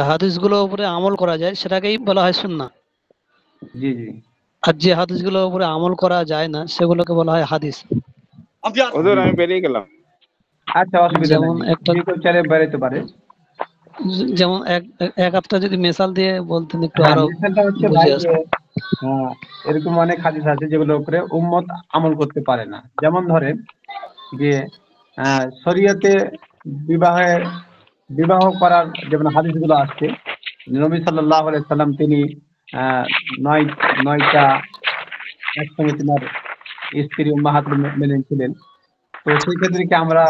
হাদিসগুলোর উপরে আমল করা যায় সেটাকেই বলা হয় সুন্নাহ, জি জি। আর যে হাদিসগুলোর উপরে আমল করা যায় না সেগুলোকে বলা হয় হাদিস। হুজুর জি আমি বেরিয়ে গেলাম। আচ্ছা, অসুবিধা যেমন নাই, একটা যে কেউ চাইলে বেরোতে পারে। যেমন এক একটা যদি মেসাল দিয়ে বলতেন একটু হ্যাঁ, আরো মিসালটা হচ্ছে ভাই বুঝে যে আসতো। এরকম অনেক হাদিস আছে যেগুলোর উপরে উম্মত আমল করতে পারে না। যেমন ধরেন যে শরীয়তে বিবাহে বিবাহ করার যেমন হাদিসগুলো আসছে, নবী সাল্লাল্লাহু আলাইহি সাল্লাম তিনি আহ, নয় নয়টা একসঙ্গে তোমার স্ত্রী উম্মাহাতুল মুমিনিন ছিলেন। তো সেই ক্ষেত্রে কি আমরা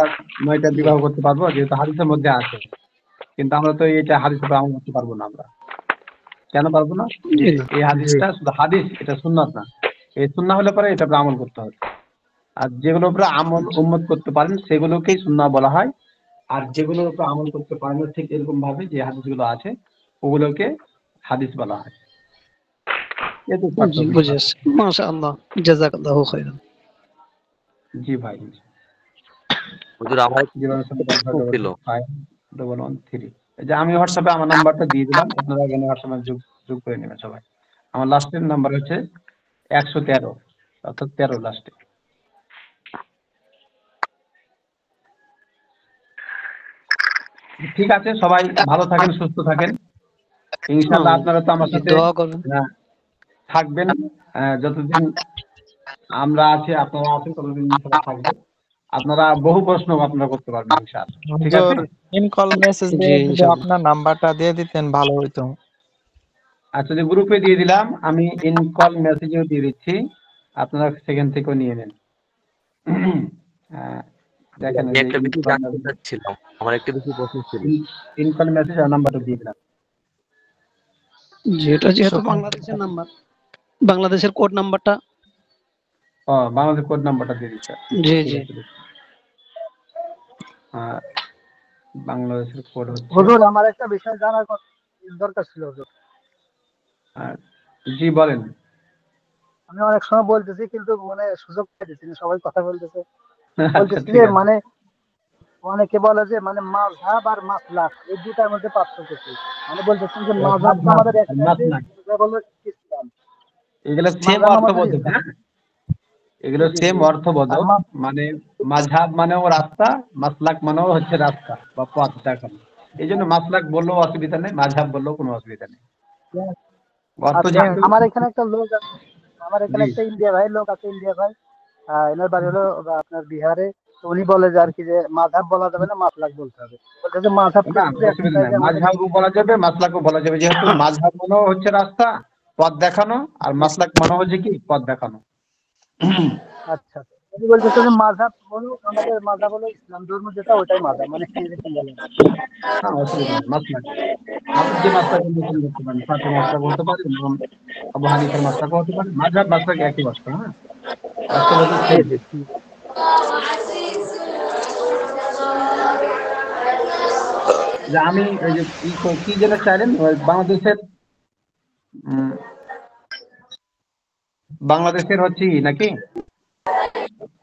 9টা জি বিবাহ করতে পারবো? যেহেতু হাদিসের মধ্যে আছে, কিন্তু আমরা তো এটা হাদিসের উপর আমল করতে পারবো না। আমরা কেন পারবো না? যে জি না এই হাদিসটা শুধু হাদিস, এটা সুন্নাত না। এই সুন্নাহ হলে পরে এটা উপরে আমল করতে হবে। আর যেগুলোর উপরে আমল উম্মত করতে পারেন সেগুলোকেই সুন্নাহ বলা হয়। আর যেগুলোর উপর আমল করতে পারেন না, ঠিক এরকম ভাবে যে হাদিসগুলো আছে ওগুলোকে হাদিস বলা হয়। এত জি পার্থক্য। বুঝে আসছি, মাশাআল্লাহ, জাযাকাল্লাহু খাইরান। জি ভাই। হুজুর আমার একটা 075 প্রশ্ন ছিল। 5 113। এই যে আমি হোয়াটসঅ্যাপে আমার নাম্বারটা দিয়ে দিলাম, আপনারা এখানে হোয়াটসঅ্যাপে যোগ যোগ করে নেবেন সবাই। আমার লাস্টের নাম্বার হচ্ছে 113, অর্থাৎ 13 লাস্টে। ঠিক আছে, সবাই ভালো থাকেন, সুস্থ থাকেন। ইনশাআল্লাহ আপনারা তো আমার জি সাথে দোয়া করবেন। থাকবেন। যতদিন আমরা আছি, আপনারা আছেন, ততদিন ইনশাআল্লাহ থাকবেন। আপনারা বহু প্রশ্ন আপনারা করতে পারবেন ইনশাআল্লাহ। ঠিক আছে? হুজুর ইন কল মেসেজ জি দিয়ে যদি ইনশাআল্লাহ। আপনার নাম্বারটা দিয়ে দিতেন ভালো হইতো। আচ্ছা, যে গ্রুপে দিয়ে দিলাম, আমি ইন কল মেসেজেও দিয়ে দিচ্ছি, আপনারা সেখান থেকেও নিয়ে নেন। দেখেন আমি এই যে একটা ইন বিষয় কল জানতে মেসেজ, চাচ্ছিলাম, আমার একটা বিষয় প্রশ্ন ছিল। ইন কল মেসেজ আর নাম্বারটা দিয়ে দিলাম। জি, এটা যেহেতু শুক্রান। বাংলাদেশের নাম্বার, বাংলাদেশের কোড নাম্বারটা। বাংলাদেশ কোড নাম্বারটা দিয়ে দিচ্ছি। জি ঠিক জি আছে। আহ, বাংলাদেশের কোড হচ্ছে হুজুর আমার একটা বিষয় জানার দরকার ছিল হুজুর। আহ, জি বলেন। আমি অনেক সময় বলতেছি কিন্তু মানে সুযোগ পেতেছি না, সবাই কথা বলতেছে। আচ্ছা বলতেছি ঠিক যে আছে। মানে অনেকে বলে যে মানে মাযহাব আর মাসলাক এই দুটার মধ্যে পার্থক্য কি? মানে বলতেছেন যে মাযহাব তো মাযহাব আমাদের আর একটা আছে, মাসলাক যেটা হলো ইসলাম। এগুলো সেম মাযহাব আমাদের অর্থবোধক, ইসলাম। হ্যাঁ, এগুলো জি জি সেম জি। আর অর্থবোধক। মানে মাযহাব মানেও রাস্তা, মাসলাক মানেও হচ্ছে রাস্তা বা পথ দেখানো। এই জন্য মাসলাক বললেও অসুবিধা নেই, মাযহাব বললেও কোনো অসুবিধা নেই। অর্থ আচ্ছা, যেহেতু। আমার এখানে একটা লোক আছে, আমার এখানে জি। একটা ইন্ডিয়া ভাই লোক আছে, ইন্ডিয়া ভাই। এনার বাড়ি হলো আপনার বিহারে। তো উনি বলে যে আর কি যে মাযহাব বলা যাবে না, মাসলাক বলতে হবে। বলতে যে মাযহাব না, কিন্তু অসুবিধা একটাই নেই, যে আমাদের মাযহাবও বলা যাবে, মাসলাকও বলা যাবে। যেহেতু মাযহাব মানেও হচ্ছে রাস্তা, পথ দেখানো, আর মাসলাক মানে হচ্ছে কি পথ দেখানো। আচ্ছা, উনি বলতেছে যে মাযহাব হলো আমাদের মাযহাব হলো ইসলাম ধর্ম, যেটা ওটাই মাযহাব, মানে এরকম বলেন। না, অসুবিধা নেই, মাসলাক আপনি যে মাসলাক অনুসরণ করতে পারেন, শাফি মাসলাক হতে পারে, ইমাম আবু হানিফার মাসলাকও হতে পারে। মাযহাব মাসলাক একই বাস্তব, হ্যাঁ, বাস্তবতা জি সেম। জি। যে আমি ওই যে কি যেন চাইলেন, ওই উম, বাংলাদেশের হচ্ছে নাকি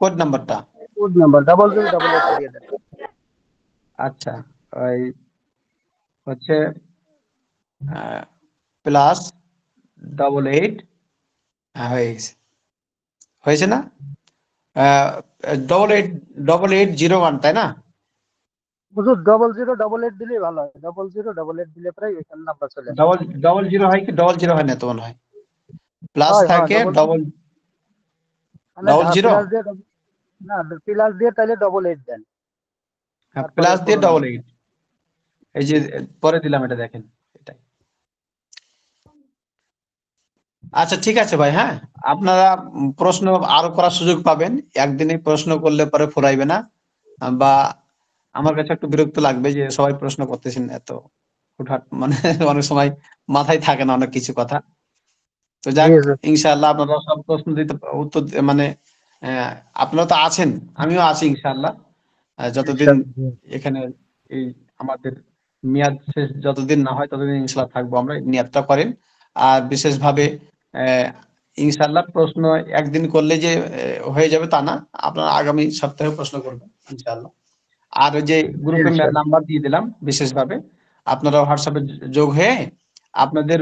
কোড নাম্বারটা? কোড নাম্বার 0088 দিয়ে দেন। আচ্ছা, ওই হচ্ছে +88 হয়ে গেছে, হয়েছে না? 888801, তাই না? হুজুর 0088 দিলেই ভালো হয়, 0088 দিলে প্রায় ওইখানে নাম্বার চলে আসে। ডবল জিরো হয় কি ডবল জিরো হয় না তো মনে হয়, প্লাস হয় থাকে ডবল মানে ডবল জিরো, প্লাস দিয়ে না প্লাস দিয়ে তাহলে 88 দেন, হ্যাঁ তারপরে প্লাস দিয়ে পুরো নাম্বার। 88, এই যে পরে দিলাম এটা দেখেন এটাই। আচ্ছা ঠিক আছে ভাই, হ্যাঁ আপনারা প্রশ্ন আরো করার সুযোগ পাবেন, একদিনে প্রশ্ন করলে পরে ফুরাইবে না, বা আমার কাছে একটু বিরক্ত লাগবে যে সবাই প্রশ্ন করতেছেন এত হুটহাট, মানে অনেক সময় মাথায় থাকে না অনেক কিছু কথা। তো যাক, ইনশাআল্লাহ আপনারা সব প্রশ্ন দিতে উত্তর মানে আপনারা তো আছেন, আমিও আছি ইনশাআল্লাহ। যতদিন এখানে এই আমাদের মেয়াদ শেষ যতদিন না হয় ততদিন ইনশাআল্লাহ থাকবো আমরা, নিয়াতটা করেন। আর বিশেষভাবে ইনশাআল্লাহ প্রশ্ন একদিন করলে যে হয়ে যাবে তা না, আপনারা আগামী সপ্তাহে প্রশ্ন করবেন ইনশাআল্লাহ। আর ওই যে গ্রুপে নাম্বার দিয়ে দিলাম, বিশেষভাবে আপনারা হোয়াটসঅ্যাপে যোগ হয়ে আপনাদের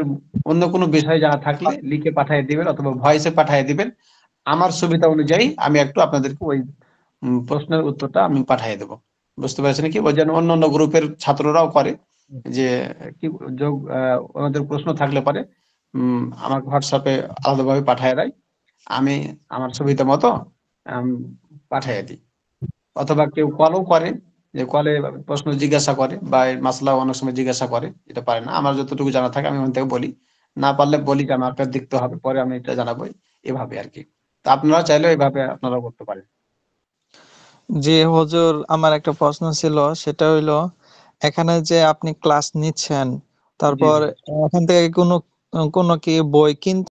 অন্য কোনো বিষয় জানা থাকলে লিখে পাঠিয়ে দিবেন অথবা ভয়েসে পাঠিয়ে দিবেন। আমার সুবিধা অনুযায়ী আমি একটু আপনাদেরকে ওই প্রশ্নের উত্তরটা আমি পাঠিয়ে দেবো। বুঝতে পারছেন কি? ওই জন্য অন্য গ্রুপের ছাত্ররাও করে যে কি যোগ ওনাদের প্রশ্ন থাকলে পারে আমাকে হোয়াটসঅ্যাপে আলাদাভাবে পাঠিয়ে দেয়, আমি আমার সুবিধা মতো পাঠিয়ে দিই। অথবা কেউ কলও করে, যে কলে প্রশ্ন জিজ্ঞাসা করে বা মাসলা অনেক সময় জিজ্ঞাসা করে, এটা পারে না, আমার যতটুকু জানা থাকে আমি ওখান থেকে বলি, না পারলে বলি যে আমাকে দেখতে হবে পরে আমি এটা জানাবো, এভাবে আর কি। তা আপনারা চাইলে এইভাবে আপনারা করতে পারেন। জি হুজুর, আমার একটা প্রশ্ন ছিল, সেটা হইলো এখানে যে আপনি ক্লাস নিচ্ছেন, তারপর এখান থেকে কোনো কি বই কিনতে